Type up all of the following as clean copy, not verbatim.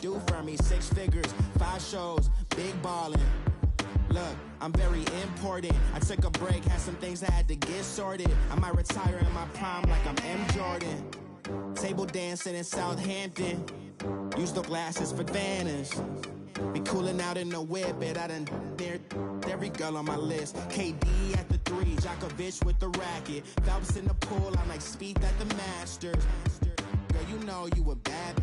do for me. 6 figures, 5 shows, big ballin'. Look, I'm very important. I took a break, had some things I had to get sorted. I might retire in my prime like I'm M. Jordan. Table dancing in Southampton. Use the glasses for Vanish. Be cooling out in the whip, but I done dared every girl on my list. KD at the 3, Djokovic with the racket. Phelps in the pool, I'm like Speed at the Masters. Girl, you know you a bad.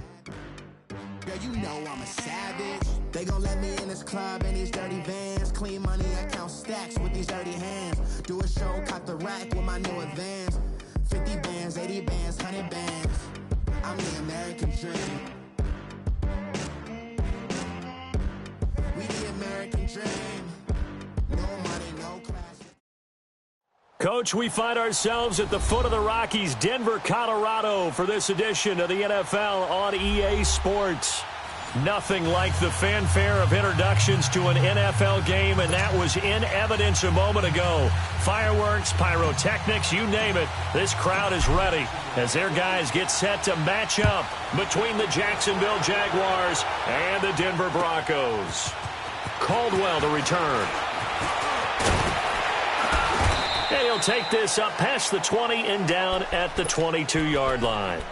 Girl, you know I'm a savage. They gon' let me in this club in these dirty vans. Clean money, I count stacks with these dirty hands. Do a show, caught the rack with my new advance. 50 bands, 80 bands, 100 bands. I'm the American dream. We the American dream. No money, no class. Coach, we find ourselves at the foot of the Rockies, Denver, Colorado, for this edition of the NFL on EA Sports. Nothing like the fanfare of introductions to an NFL game, and that was in evidence a moment ago. Fireworks, pyrotechnics, you name it. This crowd is ready as their guys get set to match up between the Jacksonville Jaguars and the Denver Broncos. Caldwell to return. And he'll take this up past the 20 and down at the 22-yard line.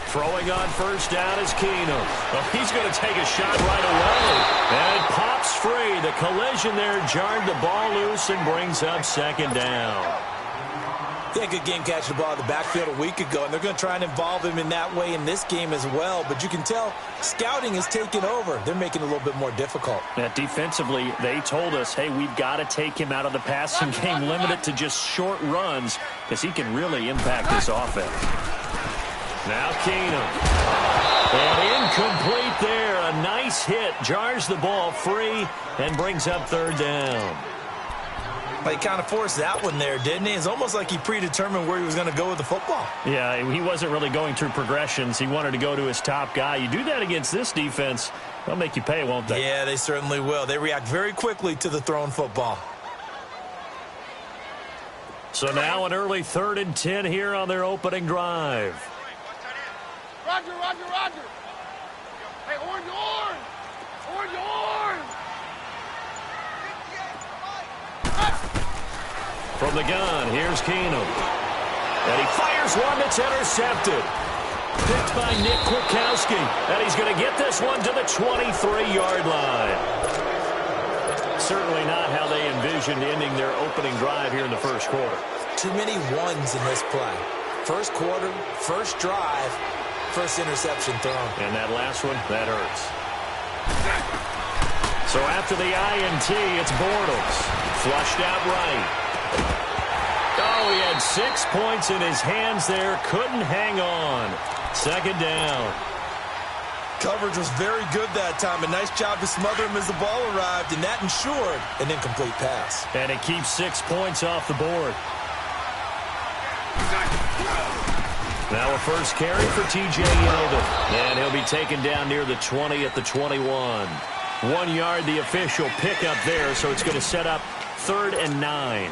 Throwing on first down is Keenum. Oh, he's going to take a shot right away. And it pops free. The collision there jarred the ball loose and brings up second down. He had a good game catching the ball in the backfield a week ago, and they're going to try and involve him in that way in this game as well. But you can tell scouting is taking over. They're making it a little bit more difficult. Defensively, they told us, hey, we've got to take him out of the passing game, limit it to just short runs, because he can really impact this offense. Now Keenum. And incomplete there. A nice hit. Jars the ball free and brings up third down. Well, he kind of forced that one there, didn't he? It's almost like he predetermined where he was going to go with the football. Yeah, he wasn't really going through progressions. He wanted to go to his top guy. You do that against this defense, they'll make you pay, won't they? Yeah, they certainly will. They react very quickly to the thrown football. So now an early 3rd and 10 here on their opening drive. Roger, Roger, Roger. Hey, orange, orange. Orange, orange. From the gun, here's Keenum. And he fires one that's intercepted. Picked by Nick Kwiatkowski. And he's going to get this one to the 23-yard line. Certainly not how they envisioned ending their opening drive here in the first quarter. Too many ones in this play. First quarter, first drive. First interception thrown. And that last one, that hurts. So after the INT, it's Bortles. Flushed out right. Oh, he had 6 points in his hands there. Couldn't hang on. Second down. Coverage was very good that time. A nice job to smother him as the ball arrived, and that ensured an incomplete pass. And it keeps 6 points off the board. Now a first carry for T.J. Yeldon. And he'll be taken down near the 20 at the 21. 1 yard, the official pickup there, so it's going to set up 3rd and 9.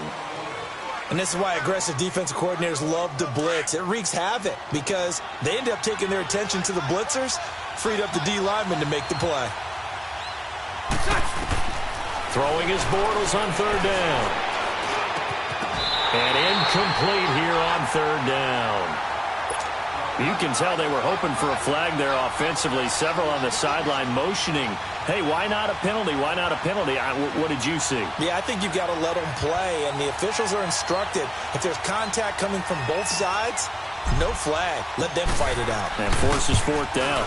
And this is why aggressive defensive coordinators love to blitz. It wreaks havoc because they end up taking their attention to the blitzers, freed up the D lineman to make the play. Throwing his Bortles on 3rd down. And incomplete here on 3rd down. You can tell they were hoping for a flag there offensively. Several on the sideline motioning, hey, why not a penalty? Why not a penalty? What did you see? Yeah, I think you've got to let them play, and the officials are instructed. If there's contact coming from both sides, no flag. Let them fight it out. And forces 4th down.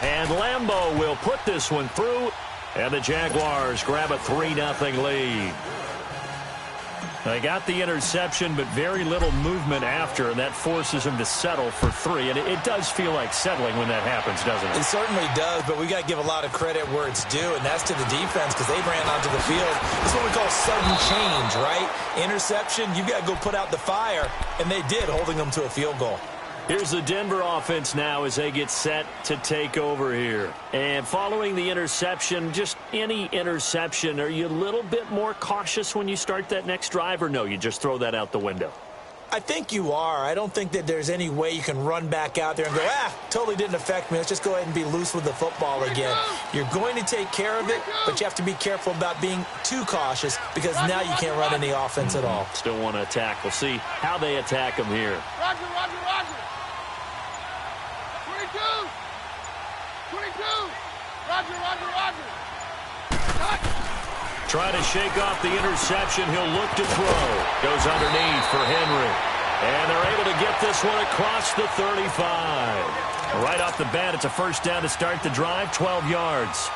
And Lambeau will put this one through, and the Jaguars grab a 3-0 lead. They got the interception, but very little movement after, and that forces him to settle for 3. And it does feel like settling when that happens, doesn't it? It certainly does, but we got to give a lot of credit where it's due, and that's to the defense because they ran onto the field. It's what we call sudden change, right? Interception, you got to go put out the fire, and they did, holding them to a field goal. Here's the Denver offense now as they get set to take over here. And following the interception, just any interception, are you a little bit more cautious when you start that next drive, or no, you just throw that out the window? I think you are. I don't think that there's any way you can run back out there and go, totally didn't affect me. Let's just go ahead and be loose with the football again. You're going to take care of it, but you have to be careful about being too cautious because now you can't run any offense at all. Still want to attack. We'll see how they attack them here. Roger, roger, roger. 22. 22. Roger, roger, roger. Cut. Try to shake off the interception. He'll look to throw. Goes underneath for Henry. And they're able to get this one across the 35. Right off the bat, it's a first down to start the drive, 12 yards.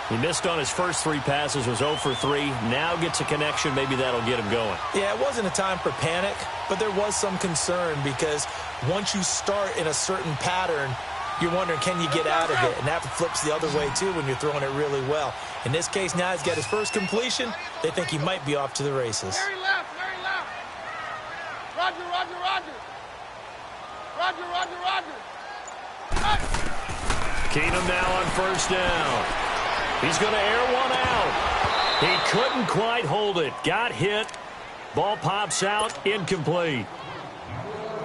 He missed on his first 3 passes, was 0 for 3. Now gets a connection. Maybe that'll get him going. Yeah, it wasn't a time for panic, but there was some concern because once you start in a certain pattern, you're wondering, can you get out of it? And that flips the other way, too, when you're throwing it really well. In this case, now he's got his first completion. They think he might be off to the races. Very left, very left. Roger, roger, roger. Roger, roger, roger. Cut. Keenum now on first down. He's going to air one out. He couldn't quite hold it. Got hit. Ball pops out. Incomplete.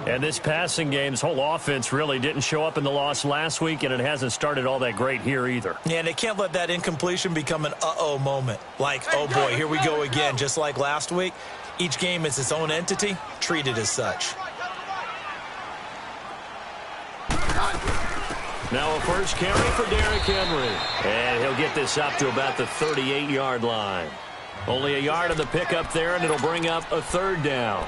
And this passing game, this whole offense really didn't show up in the loss last week, and it hasn't started all that great here either. Yeah, and they can't let that incompletion become an uh-oh moment. Like, oh boy, here we go again, just like last week. Each game is its own entity, treated as such. Now a first carry for Derrick Henry. And he'll get this up to about the 38-yard line. Only a yard on the pickup there, and it'll bring up a third down.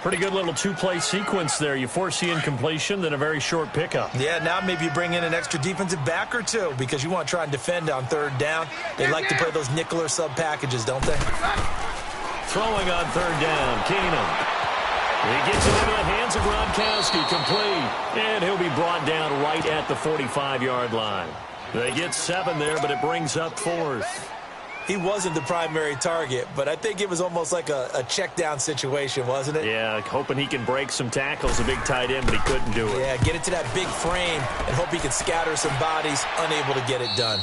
Pretty good little 2-play sequence there. You force the incompletion, then a very short pickup. Yeah, now maybe you bring in an extra defensive back or 2 because you want to try and defend on third down. They like to play those nickel or sub packages, don't they? Throwing on third down, Keenum. He gets it into the hands of Gronkowski, complete. And he'll be brought down right at the 45-yard line. They get 7 there, but it brings up 4th. He wasn't the primary target, but I think it was almost like a check-down situation, wasn't it? Yeah, hoping he can break some tackles, a big tight end, but he couldn't do it. Yeah, get it to that big frame and hope he can scatter some bodies, unable to get it done.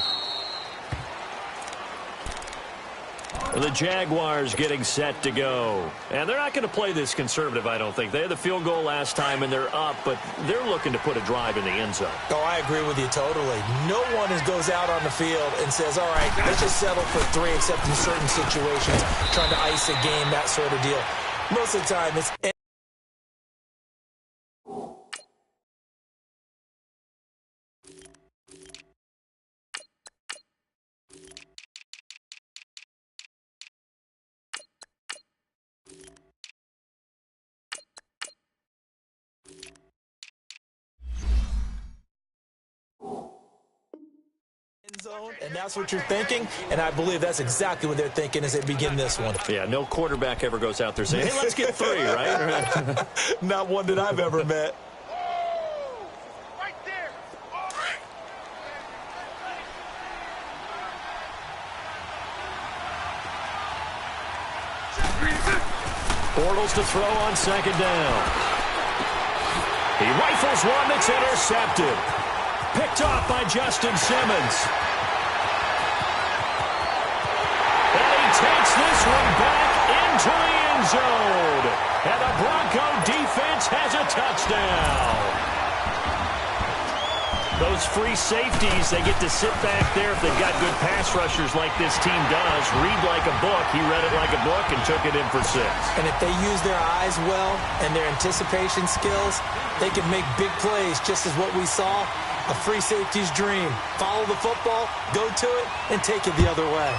The Jaguars getting set to go. And they're not going to play this conservative, I don't think. They had the field goal last time, and they're up, but they're looking to put a drive in the end zone. Oh, I agree with you totally. No one goes out on the field and says, all right, let's just settle for 3, except in certain situations, trying to ice a game, that sort of deal. Most of the time, it's... zone, and that's what you're thinking, and I believe that's exactly what they're thinking as they begin this one. Yeah, no quarterback ever goes out there saying, hey, let's get 3, right? Not one that I've ever met. Right there. Bortles to throw on second down. He rifles one that's intercepted. Picked off by Justin Simmons. And he takes this one back into the end zone. And the Bronco defense has a touchdown. Those free safeties, they get to sit back there if they've got good pass rushers like this team does. Read like a book. He read it like a book and took it in for 6. And if they use their eyes well and their anticipation skills, they can make big plays, just as what we saw. A free safety's dream. Follow the football, go to it, and take it the other way.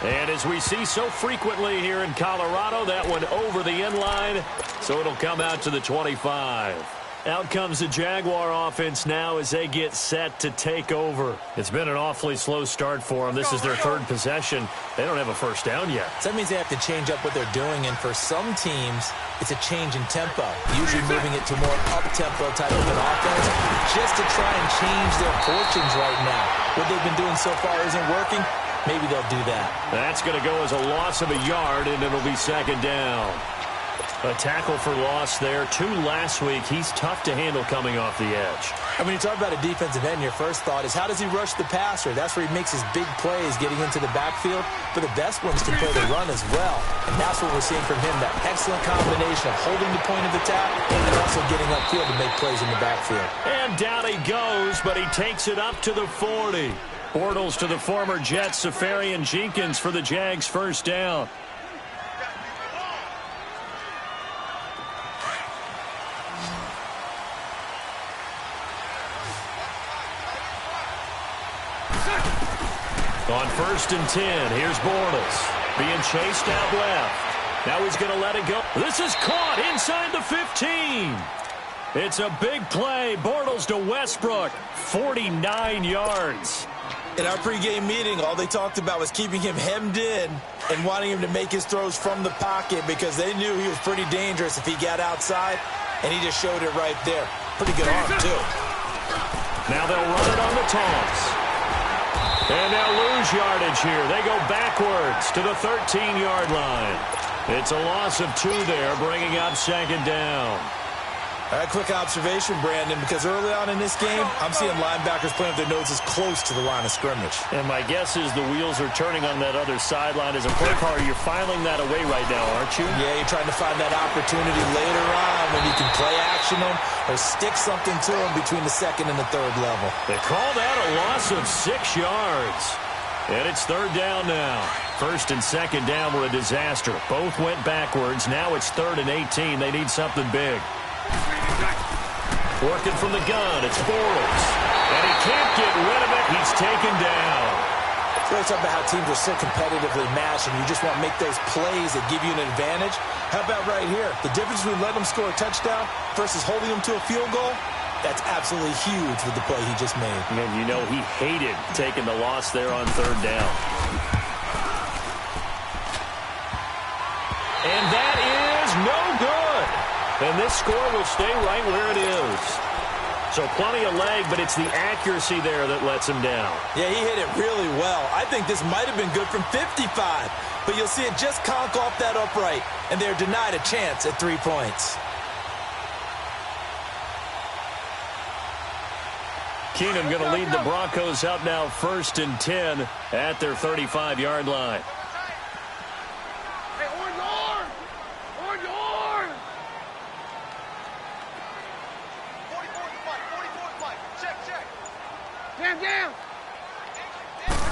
And as we see so frequently here in Colorado, that one over the end line, so it'll come out to the 25. Out comes the Jaguar offense now as they get set to take over. It's been an awfully slow start for them. This is their third possession. They don't have a first down yet. So that means they have to change up what they're doing, and for some teams, it's a change in tempo, usually moving it to more up-tempo type of an offense, just to try and change their fortunes right now. What they've been doing so far isn't working. Maybe they'll do that. That's going to go as a loss of a yard, and it'll be second down. A tackle for loss there. 2 last week. He's tough to handle coming off the edge. And when you talk about a defensive end, your first thought is, how does he rush the passer? That's where he makes his big plays, getting into the backfield. But the best ones can play the run as well. And that's what we're seeing from him, that excellent combination of holding the point of attack and also getting upfield to make plays in the backfield. And down he goes, but he takes it up to the 40. Bortles to the former Jets, Safarian Jenkins for the Jags' first down. On 1st and 10, here's Bortles being chased out left. Now he's going to let it go. This is caught inside the 15. It's a big play. Bortles to Westbrook, 49 yards. In our pregame meeting, all they talked about was keeping him hemmed in and wanting him to make his throws from the pocket because they knew he was pretty dangerous if he got outside, and he just showed it right there. Pretty good arm, too. Now they'll run it on the toss. And they'll lose yardage here. They go backwards to the 13-yard line. It's a loss of 2 there, bringing up second down. A quick observation, Brandon, because early on in this game, I'm seeing linebackers playing with their noses close to the line of scrimmage. And my guess is the wheels are turning on that other sideline. As a play caller, you're filing that away right now, aren't you? Yeah, you're trying to find that opportunity later on when you can play action them or stick something to them between the 2nd and the 3rd level. They call that a loss of 6 yards. And it's 3rd down now. 1st and 2nd down were a disaster. Both went backwards. Now it's 3rd and 18. They need something big. Working from the gun, it's Bortles. And he can't get rid of it. He's taken down. So let's talk about how teams are so competitively matched, and you just want to make those plays that give you an advantage. How about right here? The difference between letting them score a touchdown versus holding them to a field goal, that's absolutely huge with the play he just made. And you know he hated taking the loss there on 3rd down. And that is no good. And this score will stay right where it is. So plenty of leg, but it's the accuracy there that lets him down. Yeah, he hit it really well. I think this might have been good from 55. But you'll see it just conk off that upright. And they're denied a chance at 3 points. Keenum going to lead the Broncos up now 1st and 10 at their 35-yard line. Hey, orange arm! Orange arm! 44's fight, 44's fight. Check. Jam.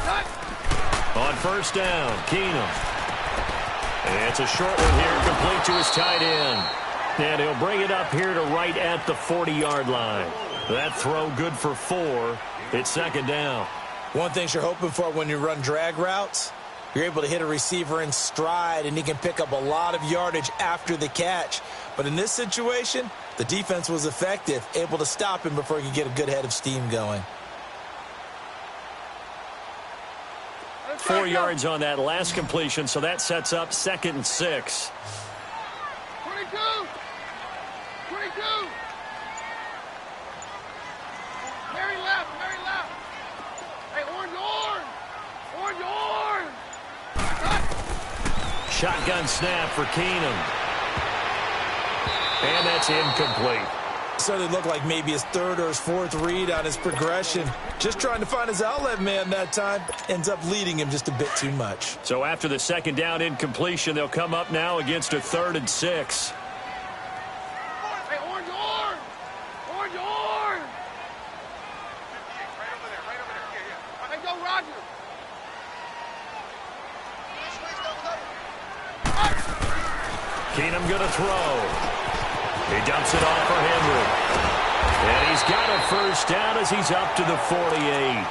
Cut. On 1st down, Keenum. And it's a short one here, complete to his tight end. And he'll bring it up here to right at the 40-yard line. That throw good for 4. It's 2nd down. One thing you're hoping for when you run drag routes, you're able to hit a receiver in stride, and he can pick up a lot of yardage after the catch. But in this situation, the defense was effective, able to stop him before he could get a good head of steam going. 4 yards on that last completion, so that sets up 2nd and 6. 22! Mary left! Hey, orange arm! Cut! Shotgun snap for Keenum. And that's incomplete. So it looked like maybe his 3rd or his 4th read on his progression. Just trying to find his outlet man that time. Ends up leading him just a bit too much. So after the 2nd down incompletion, they'll come up now against a 3rd and 6. Hey, orange arm! Right over there. Yeah. Hey, go, Roger! Keenum gonna throw. He dumps it off for Henry. And he's got a 1st down as he's up to the 48.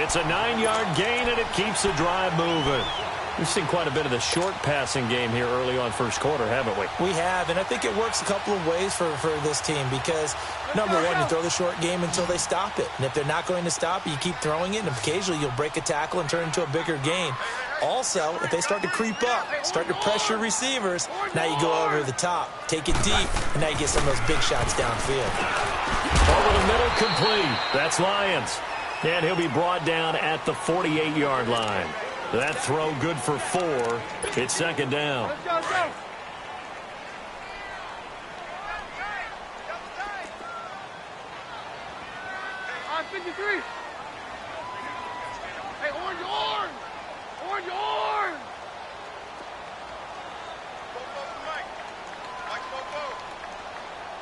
It's a 9-yard gain, and it keeps the drive moving. We've seen quite a bit of the short passing game here early on first quarter, haven't we? We have, and I think it works a couple of ways for this team because, number one, you throw the short game until they stop it. And if they're not going to stop it, you keep throwing it, and occasionally you'll break a tackle and turn it into a bigger gain. Also, if they start to creep up, start to pressure receivers, now you go over the top, take it deep, and now you get some of those big shots downfield. Over the middle, complete. That's Lyons. And he'll be brought down at the 48-yard line. That throw good for 4. It's second down. Let's go, let's go. All right, 53. Hey, orange, orange. Orange, orange.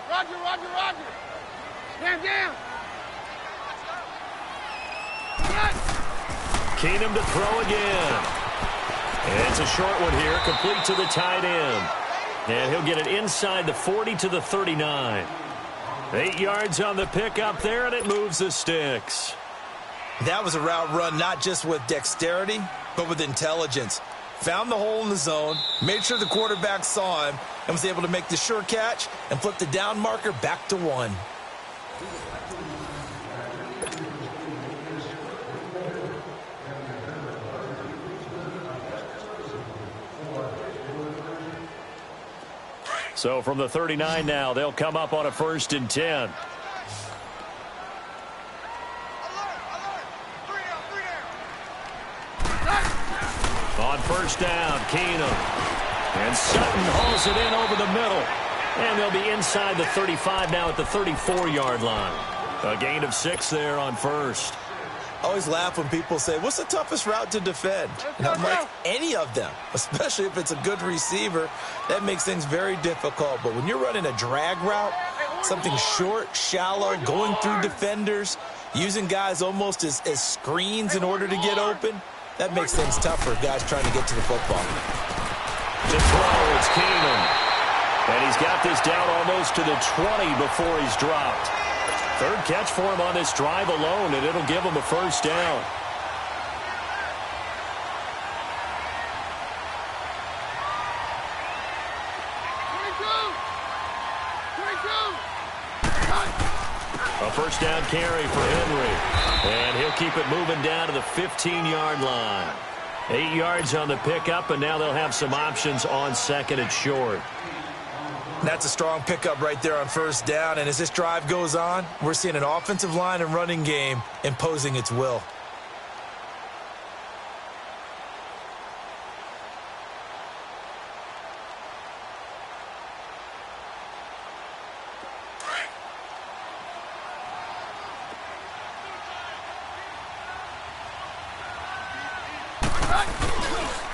Roger, roger, roger. Stand down. Keenum to throw again. And it's a short one here, complete to the tight end. And he'll get it inside the 40 to the 39. 8 yards on the pickup there, and it moves the sticks. That was a route run not just with dexterity, but with intelligence. Found the hole in the zone, made sure the quarterback saw him, and was able to make the sure catch and flip the down marker back to 1. So from the 39 now, they'll come up on a 1st and 10. On 1st down, Keenum. And Sutton hauls it in over the middle. And they'll be inside the 35 now at the 34-yard line. A gain of 6 there on 1st. I always laugh when people say, what's the toughest route to defend? And I'm like, any of them, especially if it's a good receiver. That makes things very difficult. But when you're running a drag route, something short, shallow, going through defenders, using guys almost as screens in order to get open, that makes things tough for guys trying to get to the football. To throw, it's Keenum. And he's got this down almost to the 20 before he's dropped. 3rd catch for him on this drive alone, and it'll give him a 1st down. A 1st down carry for Henry. And he'll keep it moving down to the 15-yard line. 8 yards on the pickup, and now they'll have some options on 2nd and short. That's a strong pickup right there on 1st down. And as this drive goes on, we're seeing an offensive line and running game imposing its will.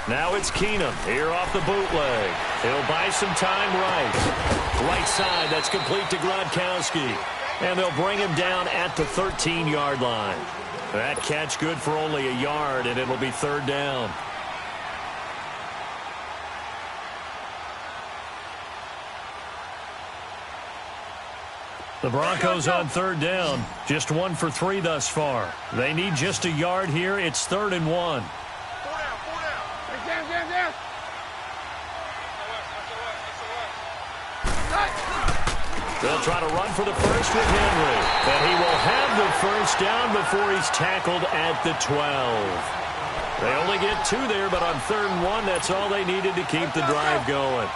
Now it's Keenum here off the bootleg. He'll buy some time right side, that's complete to Gronkowski. And they'll bring him down at the 13-yard line. That catch good for only a yard, and it'll be 3rd down. The Broncos on 3rd down. Just 1 for 3 thus far. They need just a yard here. It's 3rd and 1. They'll try to run for the first with Henry. And he will have the 1st down before he's tackled at the 12. They only get 2 there, but on 3rd and 1, that's all they needed to keep the drive going.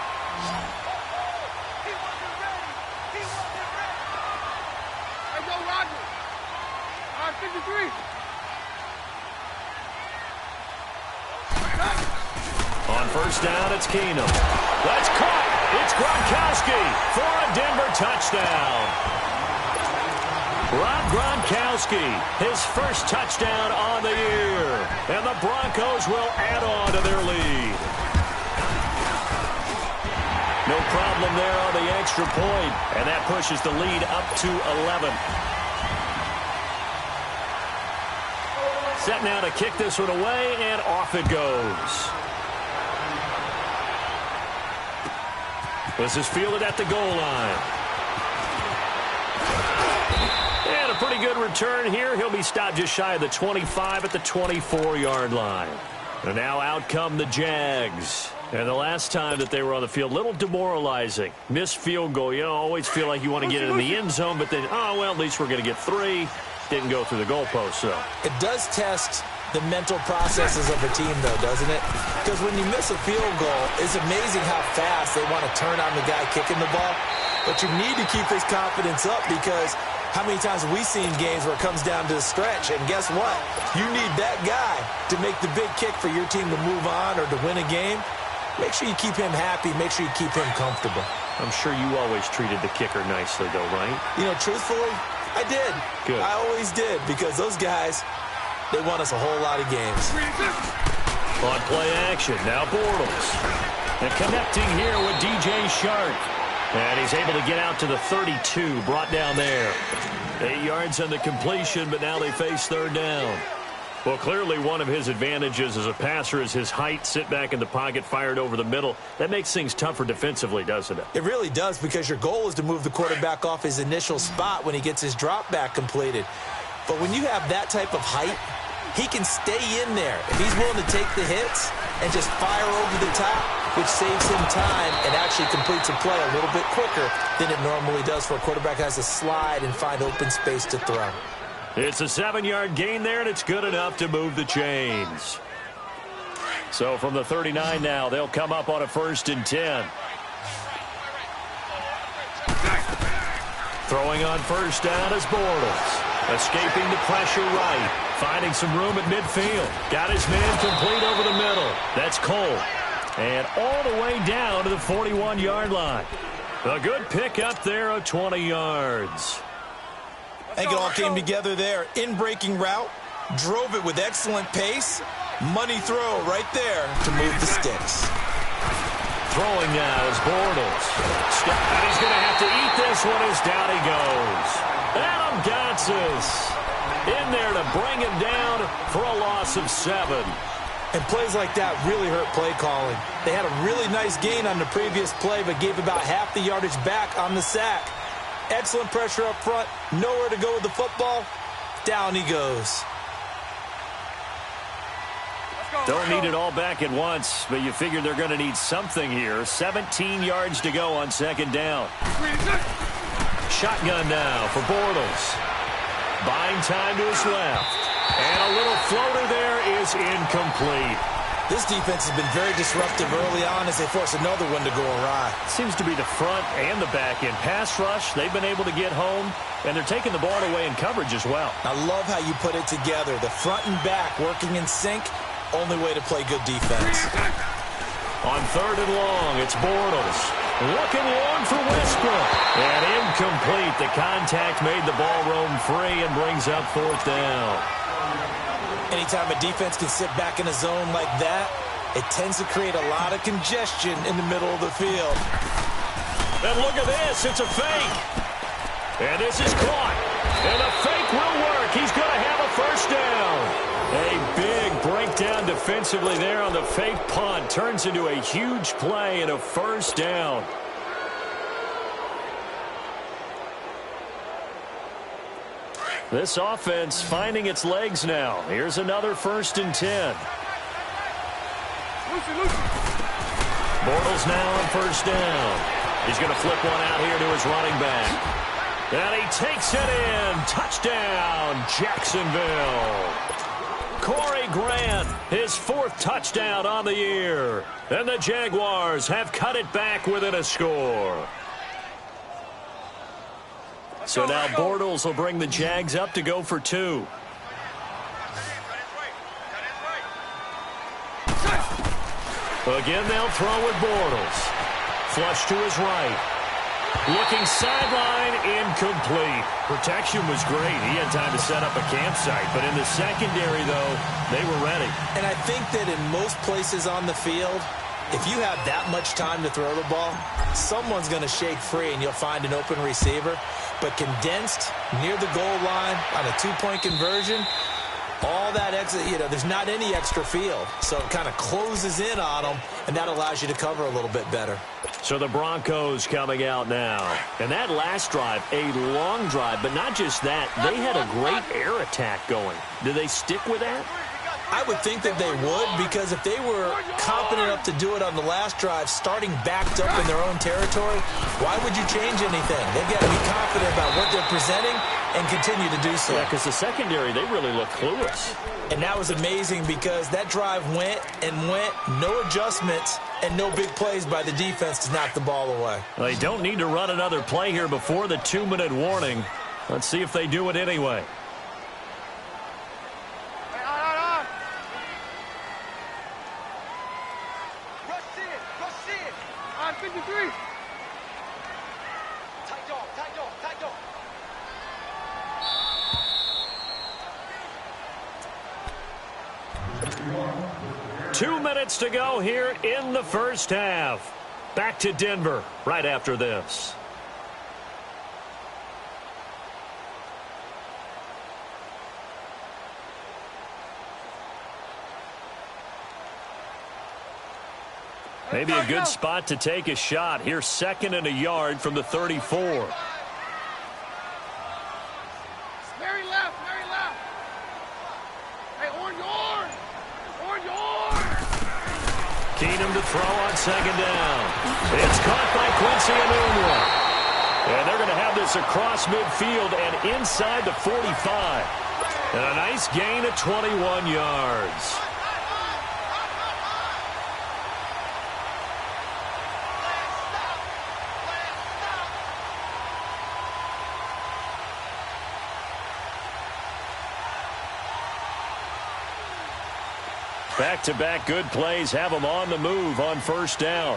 Let's go, Roger. All right, 53. On 1st down, it's Keenum. That's caught. It's Gronkowski for a Denver touchdown. Rob Gronkowski, his 1st touchdown on the year. And the Broncos will add on to their lead. No problem there on the extra point, and that pushes the lead up to 11. Set now to kick this one away, and off it goes. This is fielded at the goal line. And a pretty good return here. He'll be stopped just shy of the 25 at the 24-yard line. And now out come the Jags. And the last time that they were on the field, a little demoralizing. Missed field goal. You always feel like you want to get it in the end zone, but then, oh, well, at least we're going to get 3. Didn't go through the goalpost, so. It does test the mental processes of a team, though, doesn't it? Because when you miss a field goal, it's amazing how fast they want to turn on the guy kicking the ball. But you need to keep his confidence up, because how many times have we seen games where it comes down to the stretch? And guess what? You need that guy to make the big kick for your team to move on or to win a game. Make sure you keep him happy. Make sure you keep him comfortable. I'm sure you always treated the kicker nicely, though, right? You know, truthfully, I did. Good. I always did, because those guys, they won us a whole lot of games. On play action, now Bortles. And connecting here with DJ Shark. And he's able to get out to the 32, brought down there. 8 yards on the completion, but now they face third down. Well, clearly one of his advantages as a passer is his height, sit back in the pocket, fired over the middle. That makes things tougher defensively, doesn't it? It really does, because your goal is to move the quarterback off his initial spot when he gets his drop back completed. But when you have that type of height, he can stay in there. If he's willing to take the hits and just fire over the top, which saves him time and actually completes a play a little bit quicker than it normally does for a quarterback that has to slide and find open space to throw. It's a 7-yard gain there, and it's good enough to move the chains. So from the 39 now, they'll come up on a 1st and 10. Throwing on first down is Bortles. Escaping the pressure right. Finding some room at midfield. Got his man complete over the middle. That's Cole. And all the way down to the 41-yard line. A good pick up there of 20 yards. I think it all came together there. In-breaking route, drove it with excellent pace. Money throw right there to move the sticks. Throwing now is Bortles. And he's going to have to eat this one as down he goes. Adam Gotsis in there to bring him down for a loss of 7. And plays like that really hurt play calling. They had a really nice gain on the previous play, but gave about half the yardage back on the sack. Excellent pressure up front. Nowhere to go with the football. Down he goes. Don't need it all back at once, but you figure they're going to need something here. 17 yards to go on 2nd down. Shotgun now for Bortles. Buying time to his left. And a little floater there is incomplete. This defense has been very disruptive early on as they force another one to go awry. Seems to be the front and the back end. Pass rush, they've been able to get home, and they're taking the ball away in coverage as well. I love how you put it together. The front and back working in sync, only way to play good defense. On 3rd and long, it's Bortles. Looking long for Westbrook. And incomplete. The contact made the ball roam free and brings up 4th down. Anytime a defense can sit back in a zone like that, it tends to create a lot of congestion in the middle of the field. And look at this. It's a fake. And this is caught. And the fake will work. He's going to have a 1st down. A big breakdown defensively there on the fake punt. Turns into a huge play and a 1st down. This offense finding its legs now. Here's another 1st and 10. Bortles now on 1st down. He's going to flip one out here to his running back. And he takes it in. Touchdown, Jacksonville. Corey Grant, his 4th touchdown on the year. And the Jaguars have cut it back within a score. So now Bortles will bring the Jags up to go for 2. Again, they'll throw with Bortles. Flush to his right. Looking sideline, incomplete. Protection was great. He had time to set up a campsite. But in the secondary, though, they were ready. And I think that in most places on the field, if you have that much time to throw the ball, someone's going to shake free and you'll find an open receiver. But condensed near the goal line on a 2-point conversion, all that extra, there's not any extra field. So it kind of closes in on them, and that allows you to cover a little bit better. So the Broncos coming out now. And that last drive, a long drive, but not just that. They had a great air attack going. Do they stick with that? I would think that they would, because if they were confident enough to do it on the last drive, starting backed up in their own territory, why would you change anything? They've got to be confident about what they're presenting and continue to do so. Yeah, because the secondary, they really look clueless. And that was amazing because that drive went and went, no adjustments, and no big plays by the defense to knock the ball away. They don't need to run another play here before the 2-minute warning. Let's see if they do it anyway. On 53. Tight dog, tight dog, tight dog. Two minutes to go here in the first half. Back to Denver right after this. Maybe a good spot to take a shot. Here's 2nd and a yard from the 34. Very left, very left. Hey, orange, orange. Orange, orange. Keenum to throw on 2nd down. It's caught by Quincy Enunwa. And they're going to have this across midfield and inside the 45. And a nice gain of 21 yards. Back-to-back good plays have them on the move on first down.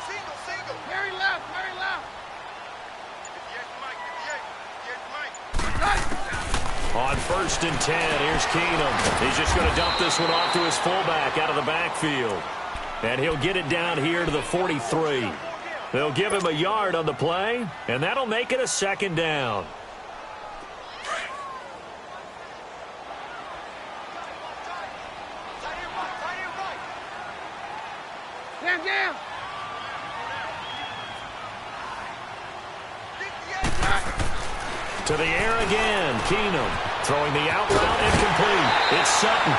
Single, single. Very left, very left. 58, Mike, 58. On 1st and 10, here's Keenum. He's just going to dump this one off to his fullback out of the backfield. And he'll get it down here to the 43. They'll give him a yard on the play, and that'll make it a 2nd down. Jam. To the air again, Keenum throwing the out route incomplete. It's Sutton.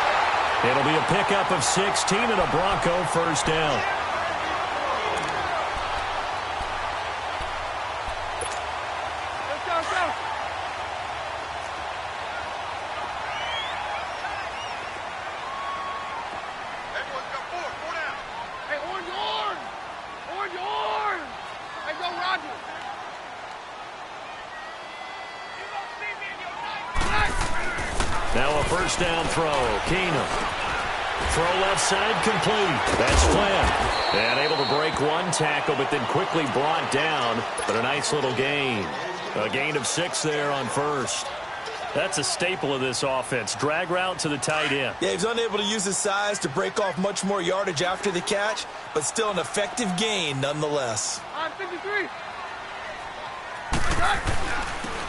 It'll be a pickup of 16 and a Bronco first down. Let's go, let's go. Everyone's got four down. Hey, orange, orange. Orange, orange. Hey, go, Roger. Now a first down throw. Keenum. Throw left side complete. That's Flynn. And able to break one tackle, but then quickly brought down. But a nice little gain. A gain of 6 there on first. That's a staple of this offense. Drag route to the tight end. Yeah, he's unable to use his size to break off much more yardage after the catch, but still an effective gain nonetheless. On 53.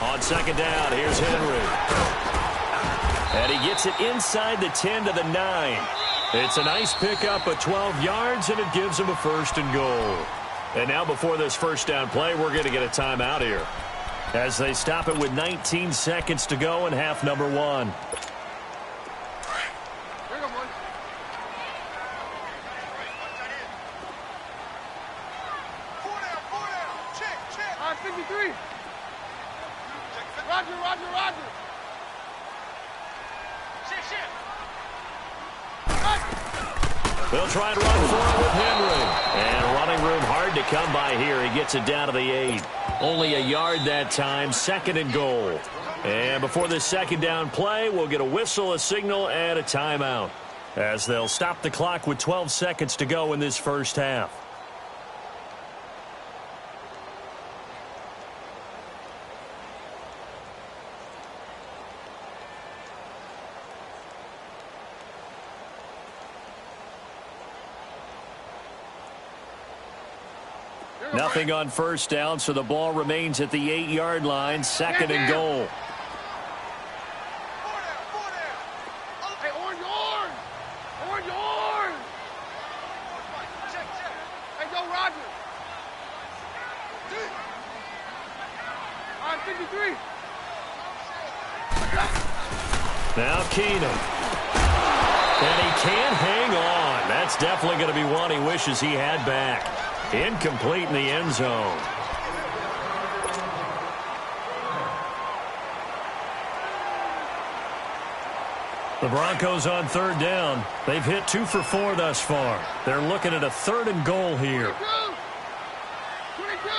On 2nd down, here's Henry. And he gets it inside the 10 to the 9. It's a nice pickup of 12 yards, and it gives him a 1st and goal. And now before this first down play, we're going to get a timeout here, as they stop it with 19 seconds to go in half number 1. Here you go, boys. Four down. Check. On 53. Roger. Shit. They'll try and run for it with Henry. And running room hard to come by here. He gets it down to the 8. Only a yard that time, 2nd and goal. And before this 2nd down play, we'll get a whistle, a signal, and a timeout, as they'll stop the clock with 12 seconds to go in this first half. Nothing on first down, so the ball remains at the 8-yard line, 2nd and goal. Four down. Hey, orange. Check. Hey, go, Roger. On 53. Now Keenum. And he can't hang on. That's definitely going to be one he wishes he had back. Incomplete in the end zone. The Broncos on third down. They've hit 2 for 4 thus far. They're looking at a 3rd and goal here. 22.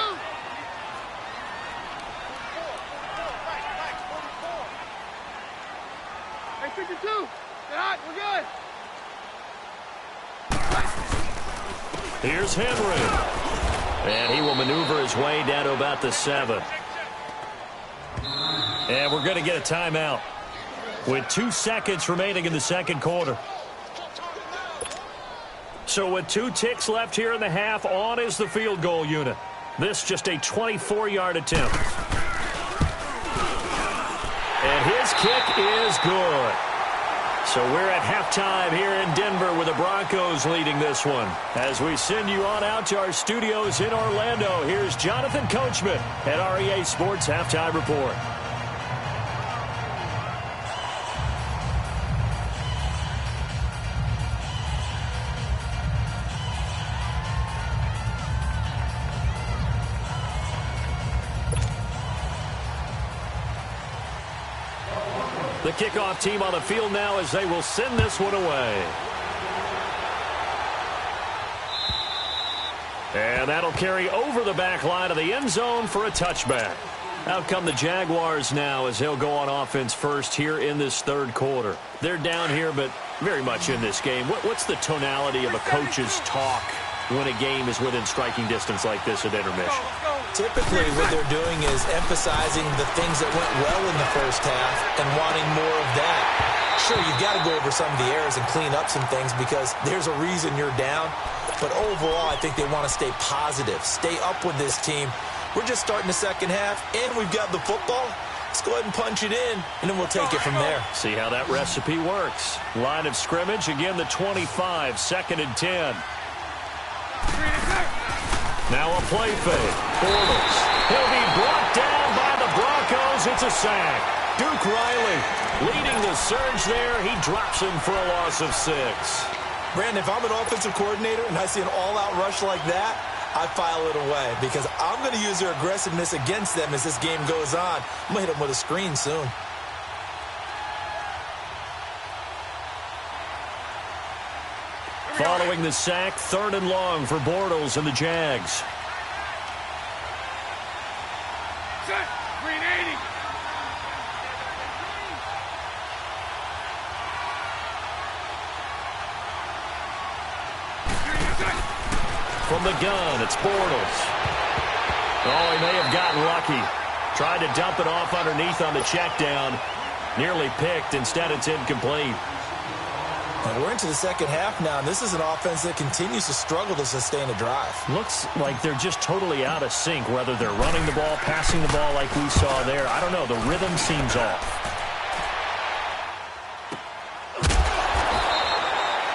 Hey, 52. Get hot. We're good. Here's Henry. And he will maneuver his way down to about the 7. And we're going to get a timeout with 2 seconds remaining in the second quarter. So with 2 ticks left here in the half, on is the field goal unit. This just a 24-yard attempt. And his kick is good. So we're at halftime here in Denver with the Broncos leading this one. As we send you on out to our studios in Orlando, here's Jonathan Coachman at REA Sports Halftime Report. The kickoff team on the field now as they will send this one away. And that'll carry over the back line of the end zone for a touchback. Out come the Jaguars now as they'll go on offense first here in this third quarter. They're down here, but very much in this game. What's the tonality of a coach's talk when a game is within striking distance like this at intermission? Typically, what they're doing is emphasizing the things that went well in the first half and wanting more of that. Sure, you've got to go over some of the errors and clean up some things because there's a reason you're down. But overall, I think they want to stay positive, stay up with this team. We're just starting the second half, and we've got the football. Let's go ahead and punch it in, and then we'll take it from there. See how that recipe works. Line of scrimmage, again the 25, 2nd and 10. Now a play fake. Bortles. He'll be brought down by the Broncos. It's a sack. Duke Riley leading the surge there. He drops him for a loss of 6. Brandon, if I'm an offensive coordinator and I see an all-out rush like that, I file it away because I'm going to use their aggressiveness against them as this game goes on. I'm going to hit them with a screen soon. Following the sack, 3rd and long for Bortles and the Jags. Set. Green 80. From the gun, it's Bortles. Oh, he may have gotten lucky. Tried to dump it off underneath on the check down. Nearly picked. Instead, it's incomplete. And we're into the second half now, and this is an offense that continues to struggle to sustain a drive. Looks like they're just totally out of sync, whether they're running the ball, passing the ball like we saw there. I don't know. The rhythm seems off.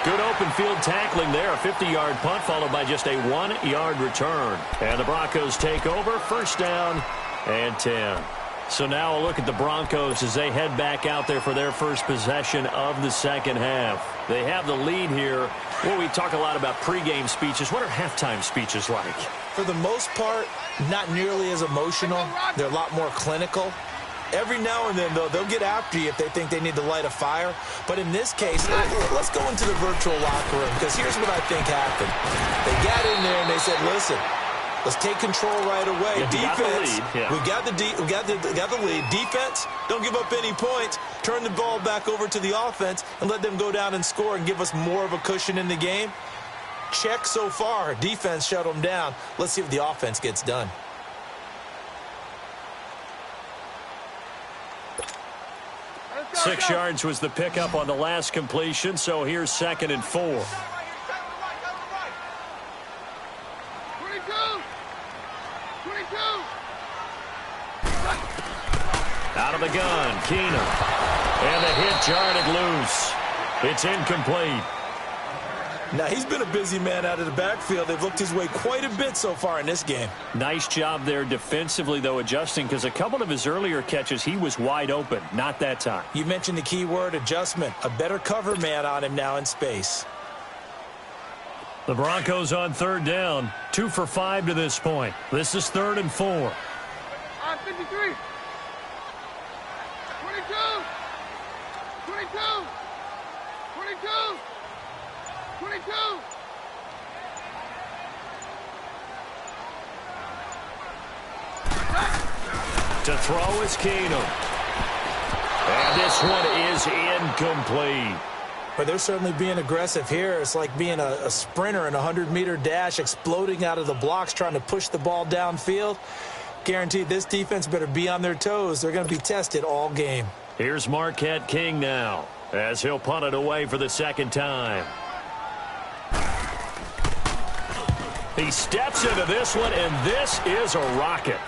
Good open field tackling there. A 50-yard punt followed by just a 1-yard return. And the Broncos take over. 1st down and 10. So now a look at the Broncos as they head back out there for their first possession of the second half. They have the lead here. Well, we talk a lot about pregame speeches. What are halftime speeches like? For the most part, not nearly as emotional. They're a lot more clinical. Every now and then, though, they'll get after you if they think they need to light a fire. But in this case, let's go into the virtual locker room because here's what I think happened. They got in there and they said, listen, let's take control right away. Yeah, defense, we got the lead. Defense, don't give up any points. Turn the ball back over to the offense and let them go down and score and give us more of a cushion in the game. Check so far. Defense shut them down. Let's see if the offense gets done. Let's go, 6 yards was the pickup on the last completion, so here's 2nd and 4. 22. Out of the gun, Keenum. And the hit jarred it loose. It's incomplete. Now, he's been a busy man out of the backfield. They've looked his way quite a bit so far in this game. Nice job there defensively, though, adjusting, because a couple of his earlier catches, he was wide open. Not that time. You mentioned the key word, adjustment. A better cover man on him now in space. The Broncos on third down. 2 for 5 to this point. This is 3rd and 4. On 53. 22. 22. 22. 22. To throw is Keenum. And this one is incomplete. But they're certainly being aggressive here. It's like being a sprinter in a 100-meter dash, exploding out of the blocks, trying to push the ball downfield. Guaranteed this defense better be on their toes. They're going to be tested all game. Here's Marquette King now, as he'll punt it away for the second time. He steps into this one, and this is a rocket.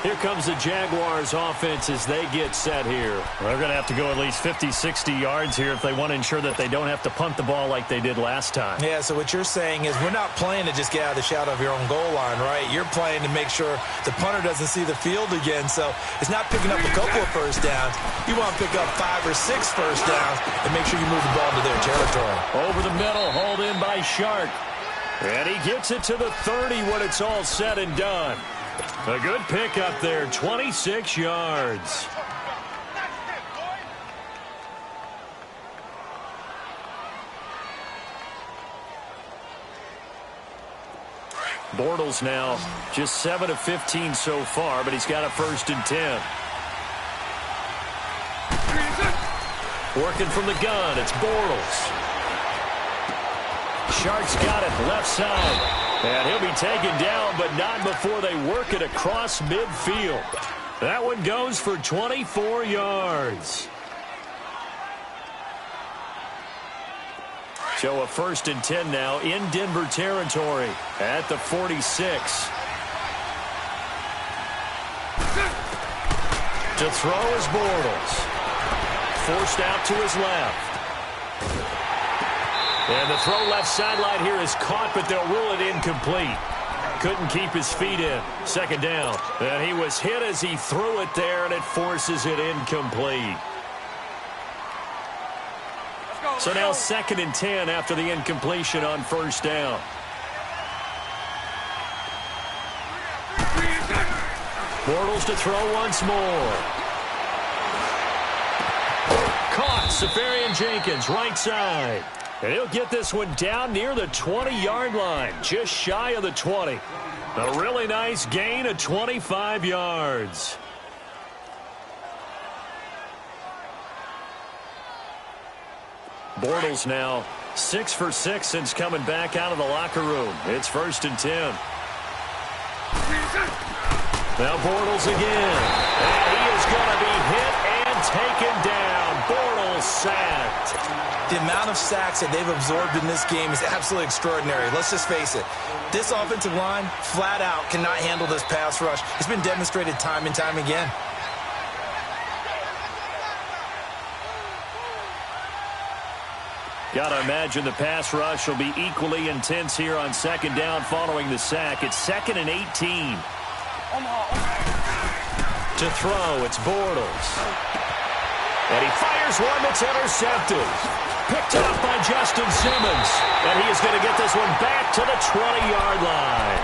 Here comes the Jaguars offense as they get set here. They're going to have to go at least 50, 60 yards here if they want to ensure that they don't have to punt the ball like they did last time. Yeah, so what you're saying is we're not playing to just get out of the shadow of your own goal line, right? You're playing to make sure the punter doesn't see the field again. So it's not picking up a couple of first downs. You want to pick up 5 or 6 first downs and make sure you move the ball into their territory. Over the middle, hauled in by Shark. And he gets it to the 30 when it's all said and done. A good pick up there, 26 yards. Bortles now just 7 of 15 so far, but he's got a 1st and 10. Working from the gun, it's Bortles. Shark's got it, left side. And he'll be taken down, but not before they work it across midfield. That one goes for 24 yards. So a 1st and 10 now in Denver territory at the 46. To throw is Bortles. Forced out to his left. And the throw left sideline here is caught, but they'll rule it incomplete. Couldn't keep his feet in. 2nd down. And he was hit as he threw it there, and it forces it incomplete. So now 2nd and 10 after the incompletion on 1st down. Bortles to throw once more. Caught. Safarian Jenkins, right side. And he'll get this one down near the 20-yard line, just shy of the 20. A really nice gain of 25 yards. Bortles now 6 for 6 since coming back out of the locker room. It's 1st and 10. Now Bortles again. And he is going to be hit and taken down. Bortles sacked. The amount of sacks that they've absorbed in this game is absolutely extraordinary. Let's just face it. This offensive line, flat out, cannot handle this pass rush. It's been demonstrated time and time again. Got to imagine the pass rush will be equally intense here on 2nd down following the sack. It's 2nd and 18. To throw, it's Bortles. And he fires one that's intercepted. Picked off by Justin Simmons. And he is going to get this one back to the 20-yard line.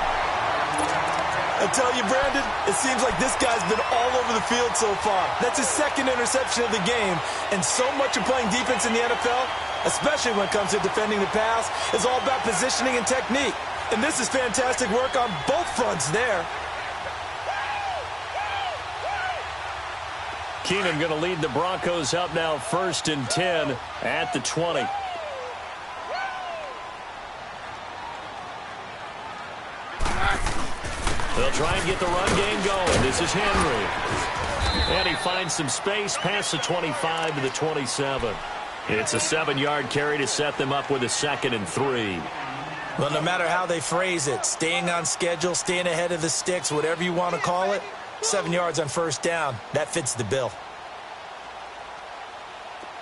I tell you, Brandon, it seems like this guy's been all over the field so far. That's his 2nd interception of the game. And so much of playing defense in the NFL, especially when it comes to defending the pass, is all about positioning and technique. And this is fantastic work on both fronts there. Keenum going to lead the Broncos up now 1st and 10 at the 20. They'll try and get the run game going. This is Henry. And he finds some space past the 25 to the 27. It's a 7-yard carry to set them up with a 2nd and 3. Well, no matter how they phrase it, staying on schedule, staying ahead of the sticks, whatever you want to call it, 7 yards on 1st down, that fits the bill.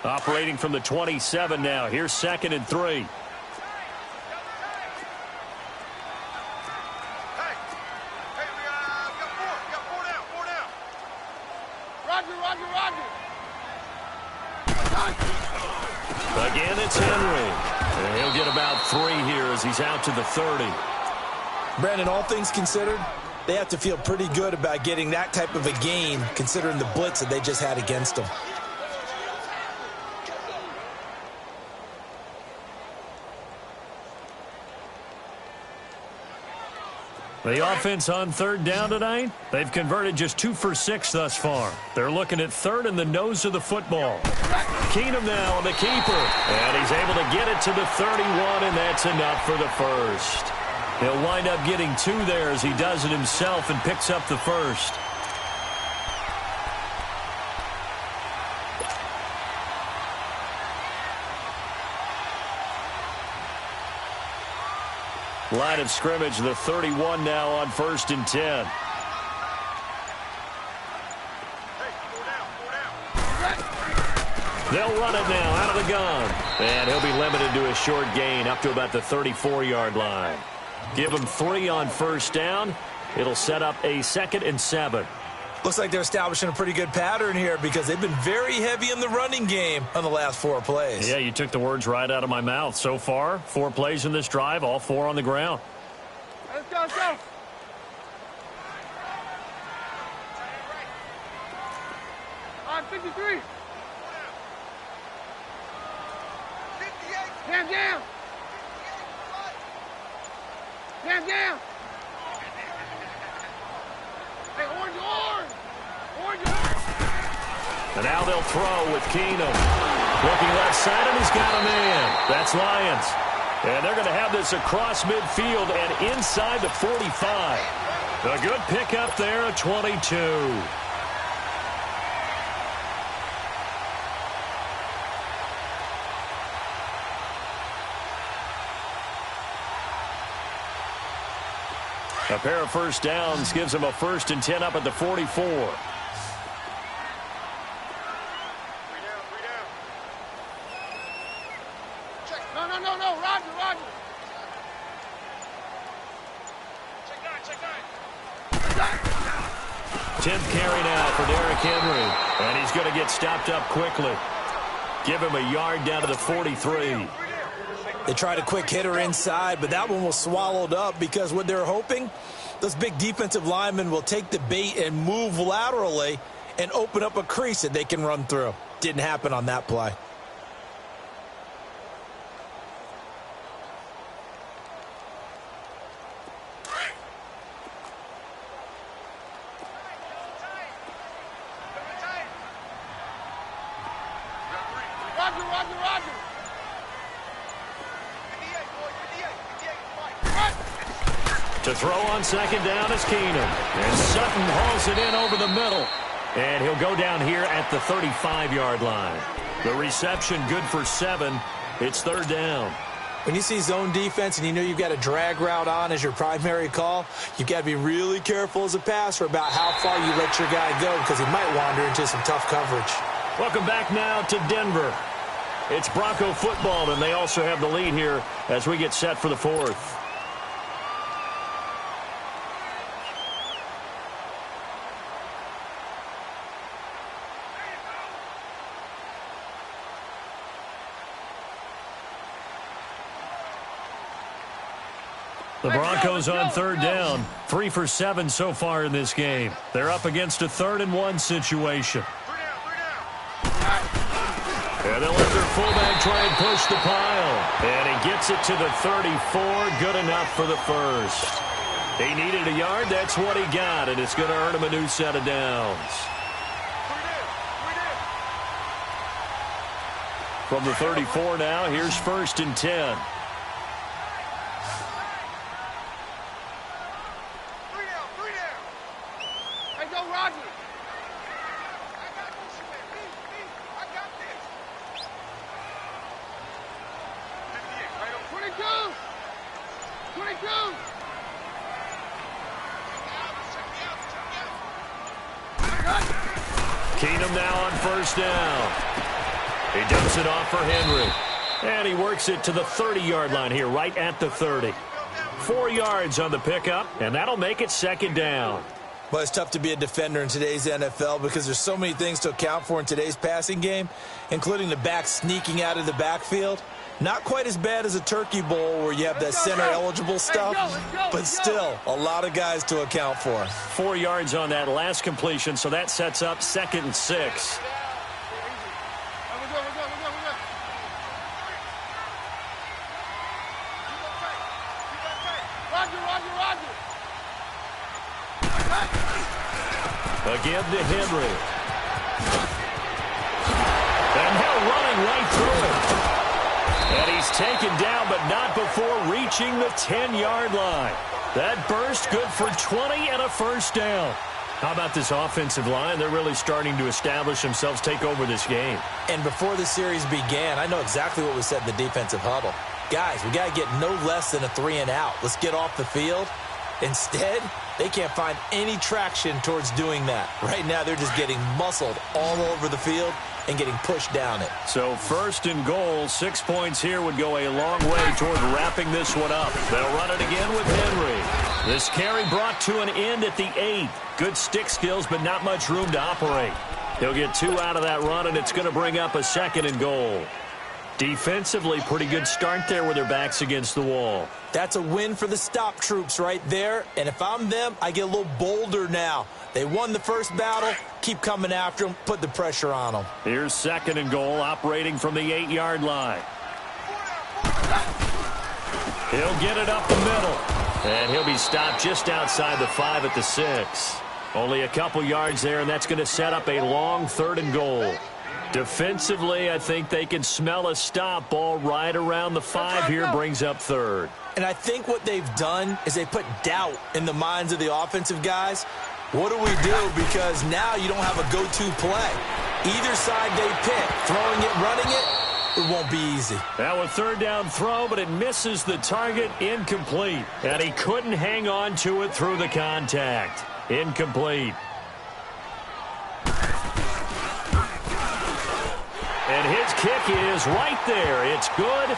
Operating from the 27 now. Here's 2nd and 3. Again, it's Henry. And he'll get about 3 here as he's out to the 30. Brandon, all things considered, they have to feel pretty good about getting that type of a gain considering the blitz that they just had against them. The offense on 3rd down tonight, they've converted just 2 for 6 thus far. They're looking at 3rd in the nose of the football. Keenum now on the keeper, and he's able to get it to the 31, and that's enough for the first. He'll wind up getting 2 there as he does it himself and picks up the first. Line of scrimmage, the 31 now on 1st and 10. They'll run it now out of the gun. And he'll be limited to a short gain up to about the 34-yard line. Give him 3 on 1st down. It'll set up a 2nd and 7. Looks like they're establishing a pretty good pattern here because they've been very heavy in the running game on the last 4 plays. Yeah, you took the words right out of my mouth. So far, 4 plays in this drive, all 4 on the ground. Let's go, let's go. On 53. Hands down. Hands down. Hey, orange. And now they'll throw with Keenum. Looking left side, and he's got a man. That's Lions. And they're going to have this across midfield and inside the 45. A good pickup there at 22. A pair of first downs gives them a 1st and 10 up at the 44. No, Roger. Check 9. 10th carry now for Derrick Henry. And he's going to get stopped up quickly. Give him a yard down to the 43. They tried a quick hitter inside, but that one was swallowed up because what they're hoping, those big defensive linemen will take the bait and move laterally and open up a crease that they can run through. Didn't happen on that play. Roger. To throw on 2nd down is Keenum. And Sutton hauls it in over the middle. And he'll go down here at the 35-yard line. The reception good for 7. It's 3rd down. When you see zone defense and you know you've got a drag route on as your primary call, you've got to be really careful as a passer about how far you let your guy go because he might wander into some tough coverage. Welcome back now to Denver. It's Bronco football, and they also have the lead here as we get set for the 4th. The Broncos on 3rd down, 3 for 7 so far in this game. They're up against a 3rd and 1 situation. And they'll let their fullback try and push the pile. And he gets it to the 34, good enough for the first. He needed a yard, that's what he got, and it's going to earn him a new set of downs. From the 34 now, here's 1st and 10. Keenum now on 1st down. He dumps it off for Henry. And he works it to the 30-yard line here, right at the 30. 4 yards on the pickup, and that'll make it second down. Well, it's tough to be a defender in today's NFL because there's so many things to account for in today's passing game, including the back sneaking out of the backfield. Not quite as bad as a turkey bowl where you have that center-eligible stuff, but still a lot of guys to account for. 4 yards on that last completion, so that sets up 2nd and 6. Again to Henry. And now running right through it. And he's taken down, but not before reaching the 10-yard line. That burst good for 20 and a first down. How about this offensive line? They're really starting to establish themselves, take over this game. And before the series began, I know exactly what was said in the defensive huddle. Guys, we got to get no less than a 3-and-out. Let's get off the field. Instead, they can't find any traction towards doing that. Right now, they're just getting muscled all over the field and getting pushed down it. So 1st and goal, 6 points here would go a long way toward wrapping this one up. They'll run it again with Henry. This carry brought to an end at the 8. Good stick skills, but not much room to operate. He'll get 2 out of that run, and it's going to bring up a 2nd and goal. Defensively, pretty good start there with their backs against the wall. That's a win for the stop troops right there. And if I'm them, I get a little bolder now. They won the first battle. Keep coming after them. Put the pressure on them. Here's 2nd and goal, operating from the 8-yard line. He'll get it up the middle. And he'll be stopped just outside the 5 at the 6. Only a couple yards there, and that's going to set up a long 3rd and goal. Defensively, I think they can smell a stop. Ball right around the 5 here, brings up 3rd. And I think what they've done is they put doubt in the minds of the offensive guys. What do we do? Because now you don't have a go-to play. Either side they pick, throwing it, running it, it won't be easy. Now a 3rd down throw, but it misses the target, incomplete. And he couldn't hang on to it through the contact. Incomplete. And his kick is right there. It's good,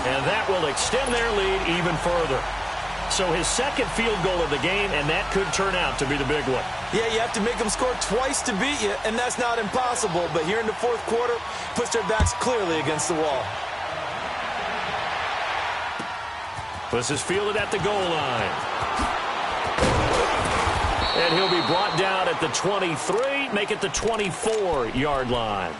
and that will extend their lead even further. So his 2nd field goal of the game, and that could turn out to be the big one. Yeah, you have to make them score twice to beat you, and that's not impossible. But here in the 4th quarter, puts their backs clearly against the wall. This is fielded at the goal line. And he'll be brought down at the 23, make it the 24-yard line.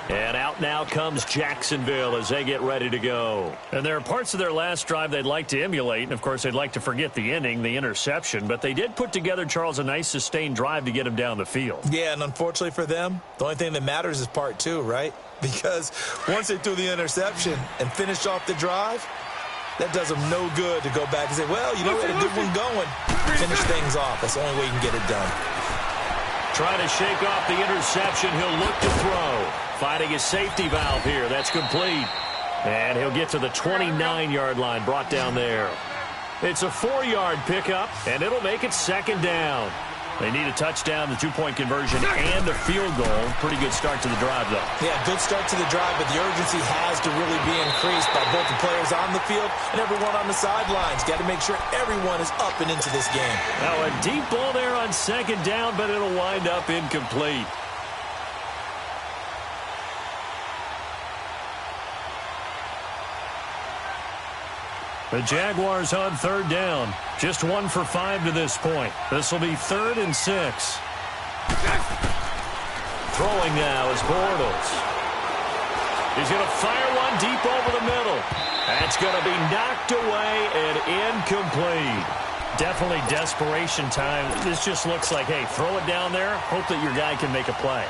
And out now comes Jacksonville as they get ready to go. And there are parts of their last drive they'd like to emulate. And, of course, they'd like to forget the inning, the interception. But they did put together, Charles, a nice sustained drive to get him down the field. Yeah, and unfortunately for them, the only thing that matters is part 2, right? Because once they threw the interception and finished off the drive, that does them no good to go back and say, well, you know, we had a good one going. Finish things off. That's the only way you can get it done. Trying to shake off the interception. He'll look to throw. Finding his safety valve here. That's complete. And he'll get to the 29-yard line, brought down there. It's a 4-yard pickup, and it'll make it 2nd down. They need a touchdown, the 2-point conversion, and a field goal. Pretty good start to the drive, though. Yeah, good start to the drive, but the urgency has to really be increased by both the players on the field and everyone on the sidelines. Got to make sure everyone is up and into this game. Now a deep ball there on 2nd down, but it'll wind up incomplete. The Jaguars on 3rd down. Just 1 for 5 to this point. This will be 3rd and 6. Throwing now is Bortles. He's going to fire one deep over the middle. That's going to be knocked away and incomplete. Definitely desperation time. This just looks like, hey, throw it down there. Hope that your guy can make a play.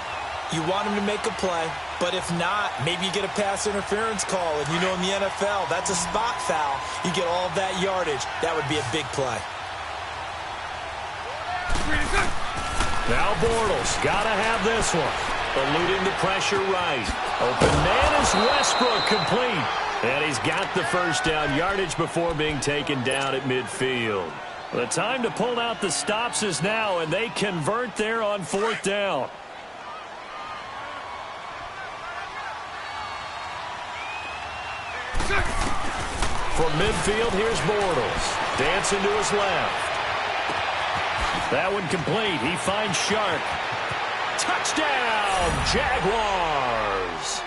You want him to make a play, but if not, maybe you get a pass interference call. And you know in the NFL, that's a spot foul. You get all of that yardage. That would be a big play. Now Bortles, got to have this one. Eluding the pressure right. Open man is Westbrook, complete. And he's got the first down, yardage before being taken down at midfield. The time to pull out the stops is now, and they convert there on 4th down. From midfield, here's Bortles. Dancing to his left. That one complete. He finds Shark. Touchdown, Jaguars!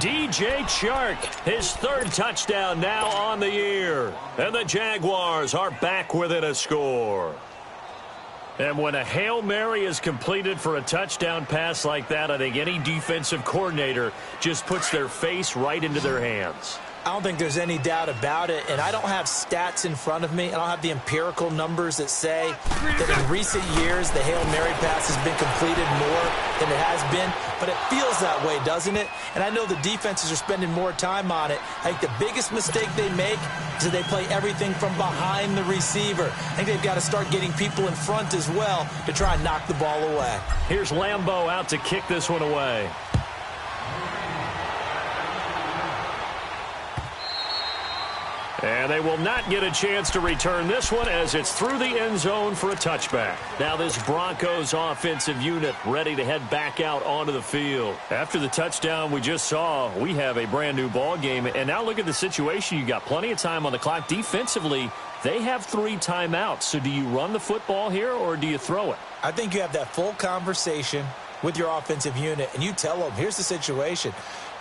DJ Chark, his third touchdown now on the year. And the Jaguars are back within a score. And when a Hail Mary is completed for a touchdown pass like that, I think any defensive coordinator just puts their face right into their hands. I don't think there's any doubt about it, and I don't have stats in front of me. I don't have the empirical numbers that say that in recent years the Hail Mary pass has been completed more than it has been, but it feels that way, doesn't it? And I know the defenses are spending more time on it. I think the biggest mistake they make is that they play everything from behind the receiver. I think they've got to start getting people in front as well to try and knock the ball away. Here's Lambeau out to kick this one away. And they will not get a chance to return this one as it's through the end zone for a touchback. Now this Broncos offensive unit ready to head back out onto the field. After the touchdown we just saw, we have a brand new ball game. And now look at the situation. You got plenty of time on the clock. Defensively, they have 3 timeouts. So do you run the football here or do you throw it? I think you have that full conversation with your offensive unit, and you tell them, here's the situation.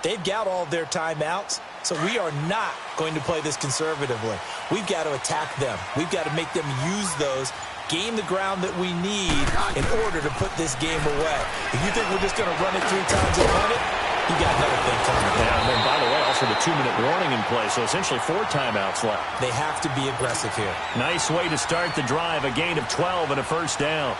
They've got all their timeouts, so we are not going to play this conservatively. We've got to attack them. We've got to make them use those, gain the ground that we need in order to put this game away. If you think we're just going to run it 3 times and run it, you got another thing coming. Yeah, and then, by the way, also the 2-minute warning in play, so essentially 4 timeouts left. They have to be aggressive here. Nice way to start the drive, a gain of 12 and a first down.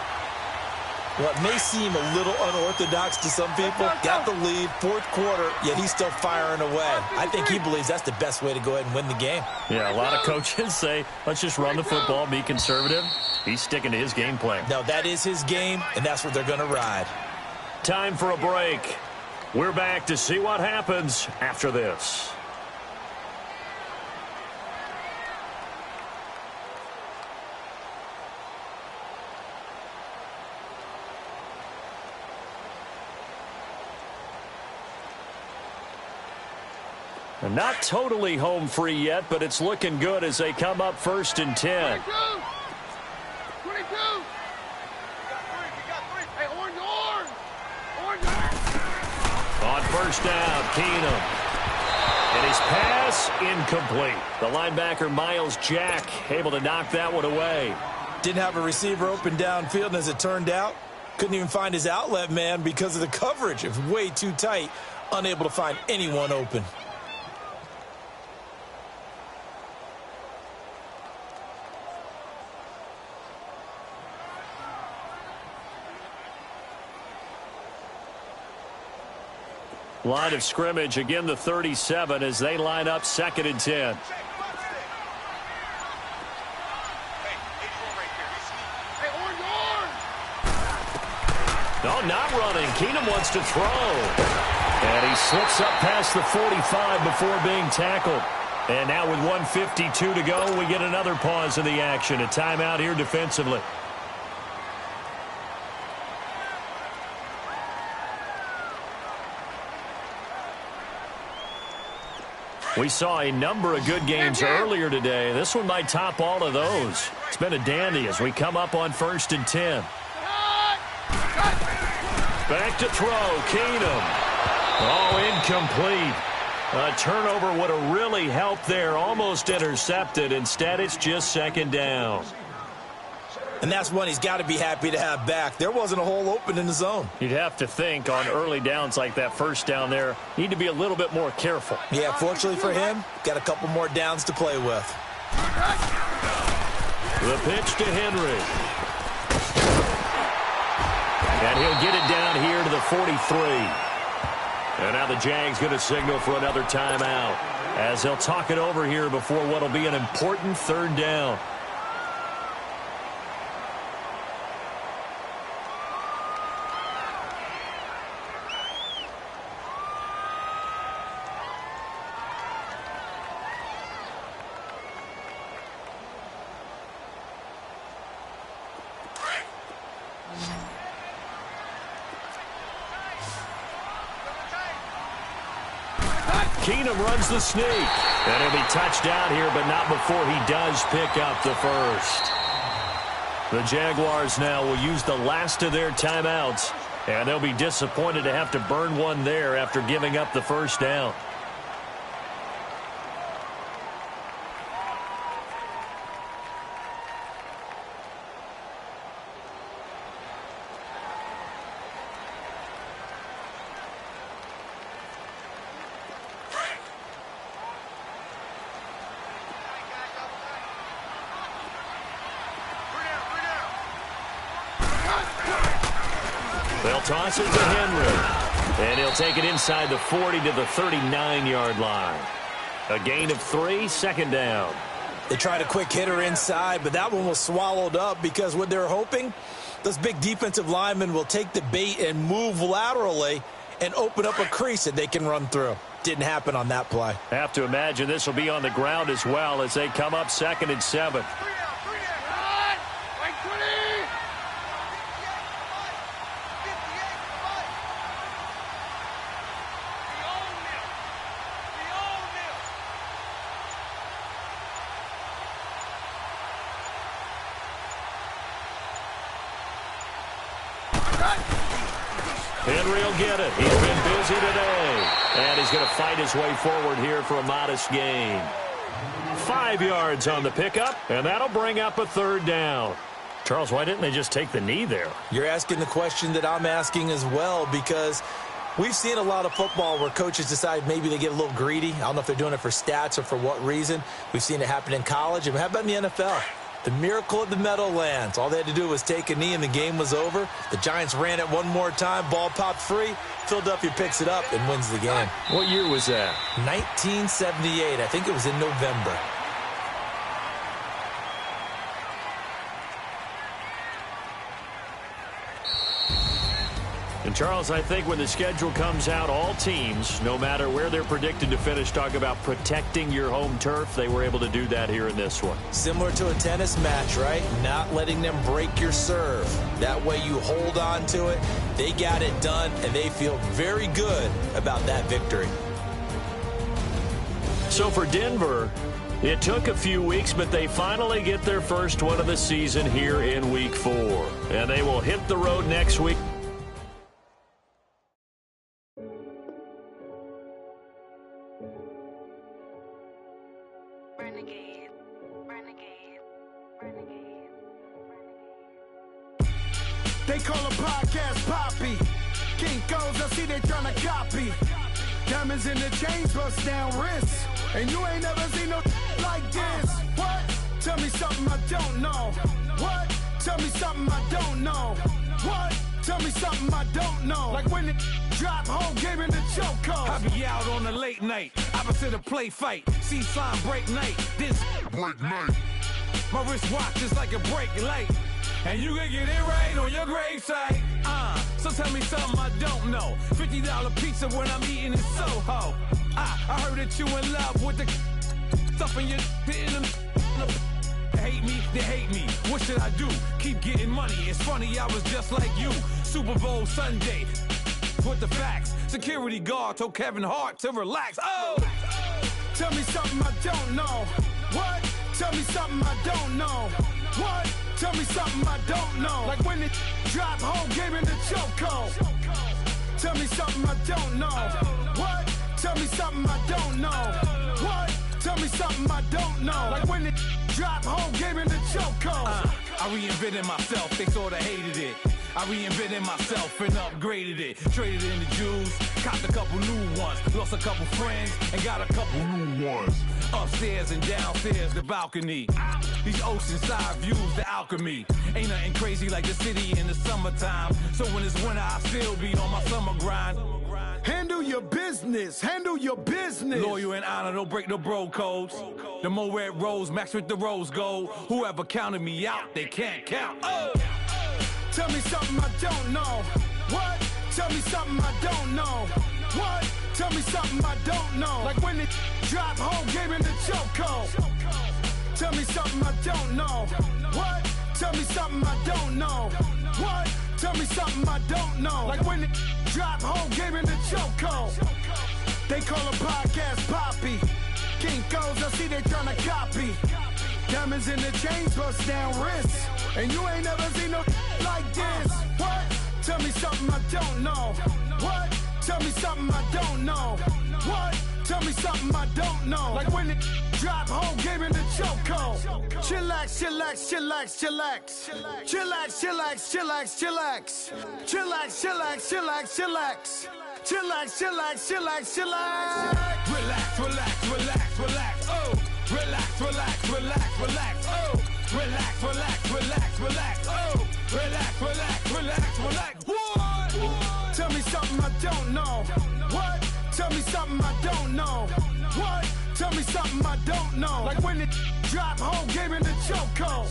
Well, it may seem a little unorthodox to some people. Got the lead, 4th quarter, yet he's still firing away. I think he believes that's the best way to go ahead and win the game. Yeah, a lot of coaches say, let's just run the football, be conservative. He's sticking to his game plan. No, that is his game, and that's what they're going to ride. Time for a break. We're back to see what happens after this. Not totally home free yet, but it's looking good as they come up 1st and 10. 22. 22. Hey, orange. On first down, Keenum. And his pass incomplete. The linebacker, Miles Jack, able to knock that one away. Didn't have a receiver open downfield, and as it turned out, couldn't even find his outlet man because of the coverage. It was way too tight, unable to find anyone open. Line of scrimmage, again the 37 as they line up 2nd and 10. No, not running. Keenum wants to throw. And he slips up past the 45 before being tackled. And now with 1:52 to go, we get another pause in the action. A timeout here defensively. We saw a number of good games earlier today. This one might top all of those. It's been a dandy as we come up on 1st and 10. Back to throw, Keenum. Oh, incomplete. A turnover would have really helped there. Almost intercepted. Instead, it's just 2nd down. And that's one he's got to be happy to have back. There wasn't a hole open in the zone. You'd have to think on early downs like that first down there, need to be a little bit more careful. Yeah, fortunately for him, got a couple more downs to play with. The pitch to Henry. And he'll get it down here to the 43. And now the Jags going to signal for another timeout as they'll talk it over here before what will be an important 3rd down. Keenum runs the sneak. And he'll be touched down here, but not before he does pick up the first. The Jaguars now will use the last of their timeouts, and they'll be disappointed to have to burn one there after giving up the first down. They'll toss it to Henry. And he'll take it inside the 40 to the 39-yard line. A gain of 3, second down. They tried a quick hitter inside, but that one was swallowed up because what they're hoping, those big defensive linemen will take the bait and move laterally and open up a crease that they can run through. Didn't happen on that play. Have to imagine this will be on the ground as well as they come up 2nd and 7. Henry will get it. He's been busy today. And he's going to fight his way forward here for a modest gain. 5 yards on the pickup, and that'll bring up a 3rd down. Charles, why didn't they just take the knee there? You're asking the question that I'm asking as well, because we've seen a lot of football where coaches decide maybe they get a little greedy. I don't know if they're doing it for stats or for what reason. We've seen it happen in college. And how about in the NFL? The miracle of the Meadowlands. All they had to do was take a knee and the game was over. The Giants ran it one more time. Ball popped free. Philadelphia picks it up and wins the game. What year was that? 1978. I think it was in November. And, Charles, I think when the schedule comes out, all teams, no matter where they're predicted to finish, talk about protecting your home turf. They were able to do that here in this one. Similar to a tennis match, right? Not letting them break your serve. That way you hold on to it. They got it done, and they feel very good about that victory. So for Denver, it took a few weeks, but they finally get their first one of the season here in Week 4. And they will hit the road next week. They call a podcast Poppy. Kinkos, I see they tryna copy. Diamonds in the chains, bust down wrists. And you ain't never seen no like this. What? Tell me something I don't know. What? Tell me something I don't know. What? Tell me something I don't know. Like when it drop, whole game in the chokehold. I be out on a late night, opposite a play fight. See slime break night, this break night. My wristwatch is like a brake light. And you can get it right on your gravesite. So tell me something I don't know. $50 pizza when I'm eating in Soho. I heard that you in love with the stuff in your hate me, they hate me. What should I do? Keep getting money. It's funny, I was just like you. Super Bowl Sunday. Put the facts. Security guard told Kevin Hart to relax. Oh! Tell me something I don't know. What? Tell me something I don't know. What? Tell me something I don't know. Like when it drop, whole game in the chokehold. Tell me something I don't know. What? Tell me something I don't know. What? Tell me something I don't know. Like when it drop, whole game in the chokehold. I reinvented myself, they sorta hated it. I reinvented myself and upgraded it. Traded in the Jews, copped a couple new ones. Lost a couple friends and got a couple new ones. Upstairs and downstairs, the balcony. These oceanside views, the alchemy. Ain't nothing crazy like the city in the summertime. So when it's winter, I still be on my summer grind. Handle your business. Handle your business. Loyal and honor, don't break no bro codes. The more red rose, match with the rose gold. Whoever counted me out, they can't count. Oh! Tell me something I don't know. What? Tell me something I don't know. What? Tell me something I don't know. Like when it drop, whole game in the chokehold. Tell me something I don't know. What? Tell me something I don't know. What? Tell me something I don't know. Like when it drop, whole game in the chokehold. They call a podcast Poppy. Kinkos, I see they tryna copy. Diamonds in the chains, bust down wrists. And you ain't never seen no like this. What? Tell me something I don't know. What? Tell me something I don't know. What? Tell me something I don't know. Like when it drop, whole game in the chokehold. Chillax, chillax, chillax, chillax. Chillax, chillax, chillax, chillax. Chillax, chillax, chillax, chillax. Chillax, chillax, chillax, chillax. Relax, relax, relax, relax. Oh, relax, relax, relax, relax. Oh, relax, relax, relax, relax. Oh, relax, relax, relax, relax. What? Tell me something I don't know. What? Tell me something I don't know. What? Tell me something I don't know. Like when it drop, whole game in the chokehold.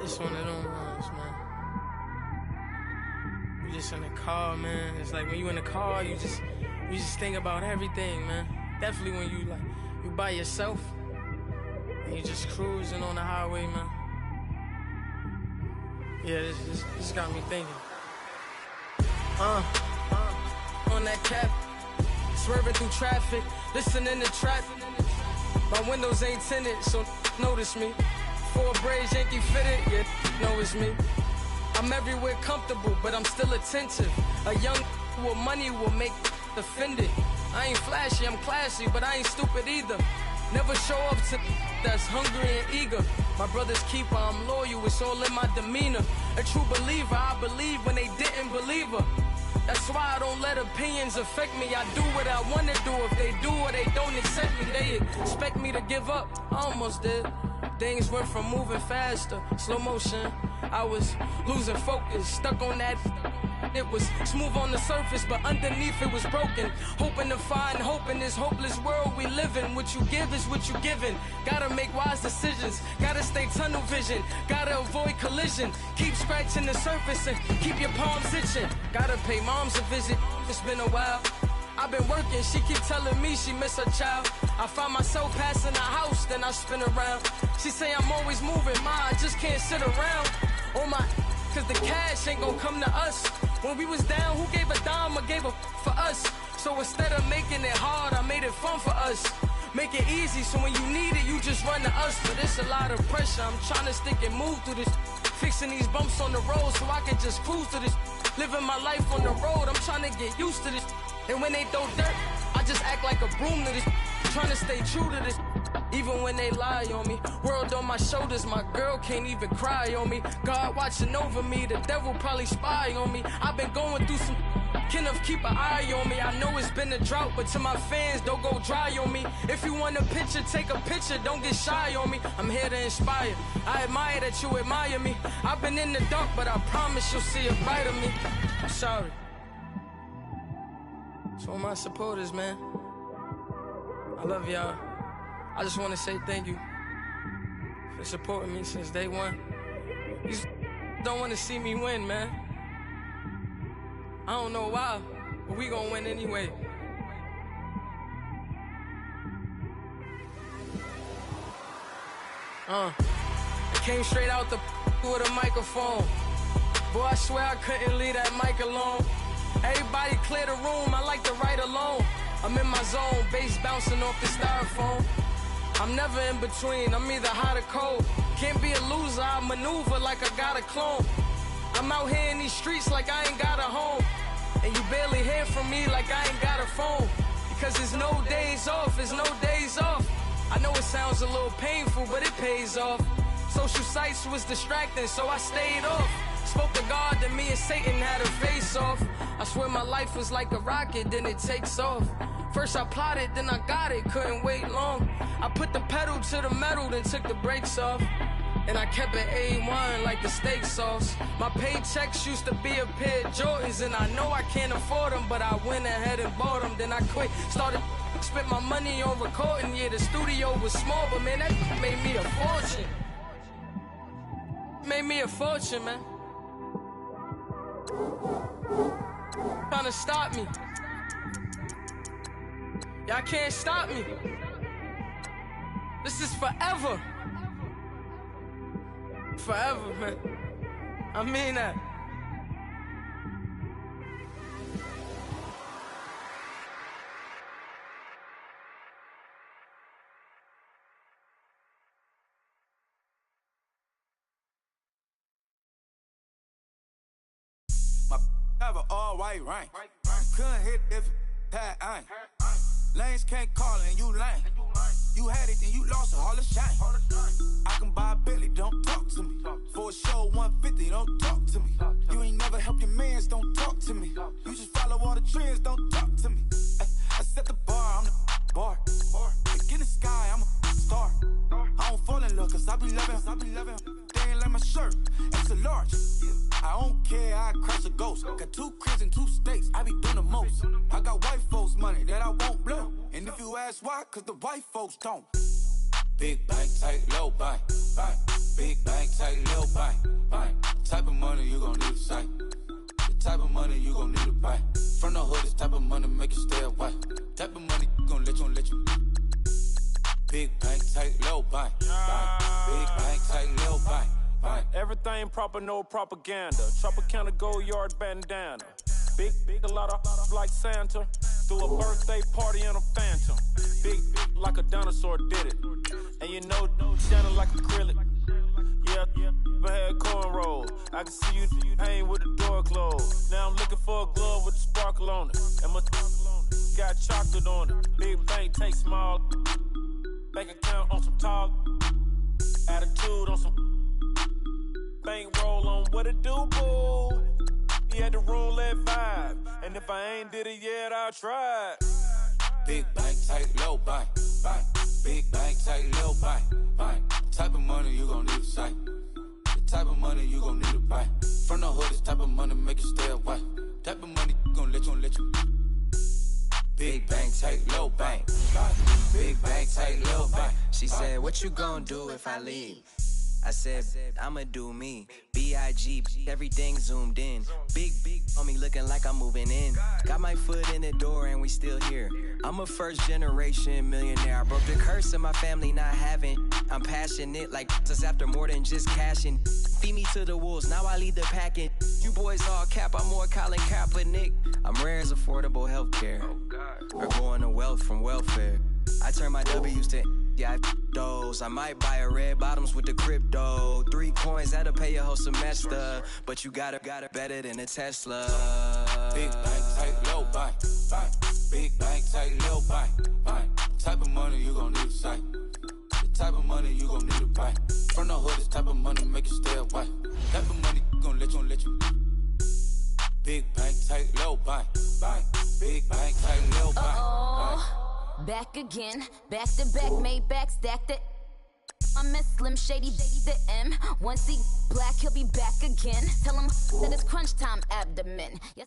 It's one of them ones, man. You just in the car, man. It's like when you in the car, you just think about everything, man. Definitely when you by yourself and you just cruising on the highway, man. Yeah, this got me thinking. On that cap, swerving through traffic, listening to trap. My windows ain't tinted, so notice me. Four braids, Yankee fitted, yeah, know it's me. I'm everywhere comfortable, but I'm still attentive. A young with money will make offended. I ain't flashy, I'm classy, but I ain't stupid either. Never show up to that's hungry and eager. My brother's keeper, I'm loyal, it's all in my demeanor. A true believer, I believe when they didn't believe her. That's why I don't let opinions affect me. I do what I wanna do. If they do or they don't accept me, they expect me to give up. I almost did. Things went from moving faster, slow motion. I was losing focus, stuck on that. It was smooth on the surface, but underneath it was broken. Hoping to find hope in this hopeless world we live in. What you give is what you given. Gotta make wise decisions. Gotta stay tunnel vision. Gotta avoid collision. Keep scratching the surface and keep your palms itching. Gotta pay moms a visit. It's been a while. I've been working, she keep telling me she miss her child. I find myself passing the house, then I spin around. She say I'm always moving, I just can't sit around. Oh my, cause the cash ain't gon' come to us. When we was down, who gave a dime or gave a for us? So instead of making it hard, I made it fun for us. Make it easy, so when you need it, you just run to us. But it's a lot of pressure, I'm trying to stick and move through this. Fixing these bumps on the road so I can just cruise to this. Living my life on the road, I'm trying to get used to this. And when they throw dirt, I just act like a broom to this. Trying to stay true to this. Even when they lie on me. World on my shoulders, my girl can't even cry on me. God watching over me, the devil probably spy on me. I've been going through some Kenneth, keep an eye on me. I know it's been a drought, but to my fans, don't go dry on me. If you want a picture, take a picture, don't get shy on me. I'm here to inspire. I admire that you admire me. I've been in the dark, but I promise you'll see a bright of me. I'm sorry. To all my supporters, man, I love y'all. I just want to say thank you for supporting me since day one. You don't want to see me win, man. I don't know why, but we gonna win anyway. I came straight out the with a microphone. Boy, I swear I couldn't leave that mic alone. Everybody clear the room, I like to write alone. I'm in my zone, bass bouncing off the styrofoam. I'm never in between, I'm either hot or cold. Can't be a loser, I maneuver like I got a clone. I'm out here in these streets like I ain't got a home. And you barely hear from me like I ain't got a phone. Because there's no days off, there's no days off. I know it sounds a little painful, but it pays off. Social sites was distracting, so I stayed off. Spoke to God, then me and Satan had a face off. I swear my life was like a rocket, then it takes off. First I plotted, then I got it, couldn't wait long. I put the pedal to the metal, then took the brakes off. And I kept it A1 like the steak sauce. My paychecks used to be a pair of Jordans, and I know I can't afford them, but I went ahead and bought them. Then I quit, started Spent my money on recording, yeah, the studio was small, but man, that made me a fortune. Made me a fortune, man. Trying to stop me. Y'all can't stop me. This is forever. Forever, man. I mean that. Have an all-white rank. Couldn't hit if it had ain't. Lanes can't call and you lame. You had it and you lost all the shine. I can buy a Billy, don't talk to me. For a show 150, don't talk to me. You ain't never help your mans, don't talk to me. You just follow all the trends, don't talk to me. I set the bar, I'm the bar. Like in the sky, I'm a star. I don't fall in love cause I be loving. They ain't like my shirt, it's a large. I don't care, I crush a ghost. Got 2 cribs in 2 states, I be doing the most. I got white folks money that I won't blow. And if you ask why, cause the white folks don't. Big bank, tight, low bank. Big bank, tight, low bank. Type of money you gon' need to sight. The type of money you gon' need to buy. From the hood, this type of money make you stay away. Type of money gon' let you. Big bank, tight, low bank. Big bank, tight, low bank. Everything proper, no propaganda. Tropicana gold yard bandana. Big, a lot of like Santa. Threw a birthday party in a phantom. Big, like a dinosaur did it. And you know, shining like acrylic. Yeah, I had cornrow. I can see you hang with the door closed. Now I'm looking for a glove with a sparkle on it. And my got chocolate on it. Big bank, take small. Bank account on some tall. Attitude on some. Bankroll on what it do, boo. He had the roulette vibe. And if I ain't did it yet, I'll try. Big bank, tight, low bank. Big bank, tight, low bank. Type of money you gon' need to sight. The type of money you gon' need to buy. From the hood, this type of money make you stay away. Type of money gon' let you. Big bank, tight, low bank. Big bank, tight, low bank. She said, what you gon' do if I leave? I said, I'ma do me. B.I.G. Everything zoomed in. Big on me looking like I'm moving in. Got my foot in the door and we still here. I'm a first generation millionaire. I broke the curse of my family not having. I'm passionate like just after more than just cashing. Feed me to the wolves, now I lead the packing. You boys all cap, I'm more Colin Kaepernick. I'm rare as affordable healthcare. Or going to wealth from welfare. I turn my W's to those. I might buy a red bottoms with the crypto. 3 coins, that'll pay your whole semester. But you gotta better than a Tesla. Big bank, tight, low bank. Big bank, tight, low bank. Type of money you gon' need to sight. The type of money you gon' need to buy. From the hood, this type of money make you stay away. Type of money gon' let you. Big bank, tight, low bank. Big bank, tight, low bank. Back again, back to back, made back, stack the. I'm a Slim Shady, the M. Once he black, he'll be back again. Tell him that it's crunch time abdomen. Yes.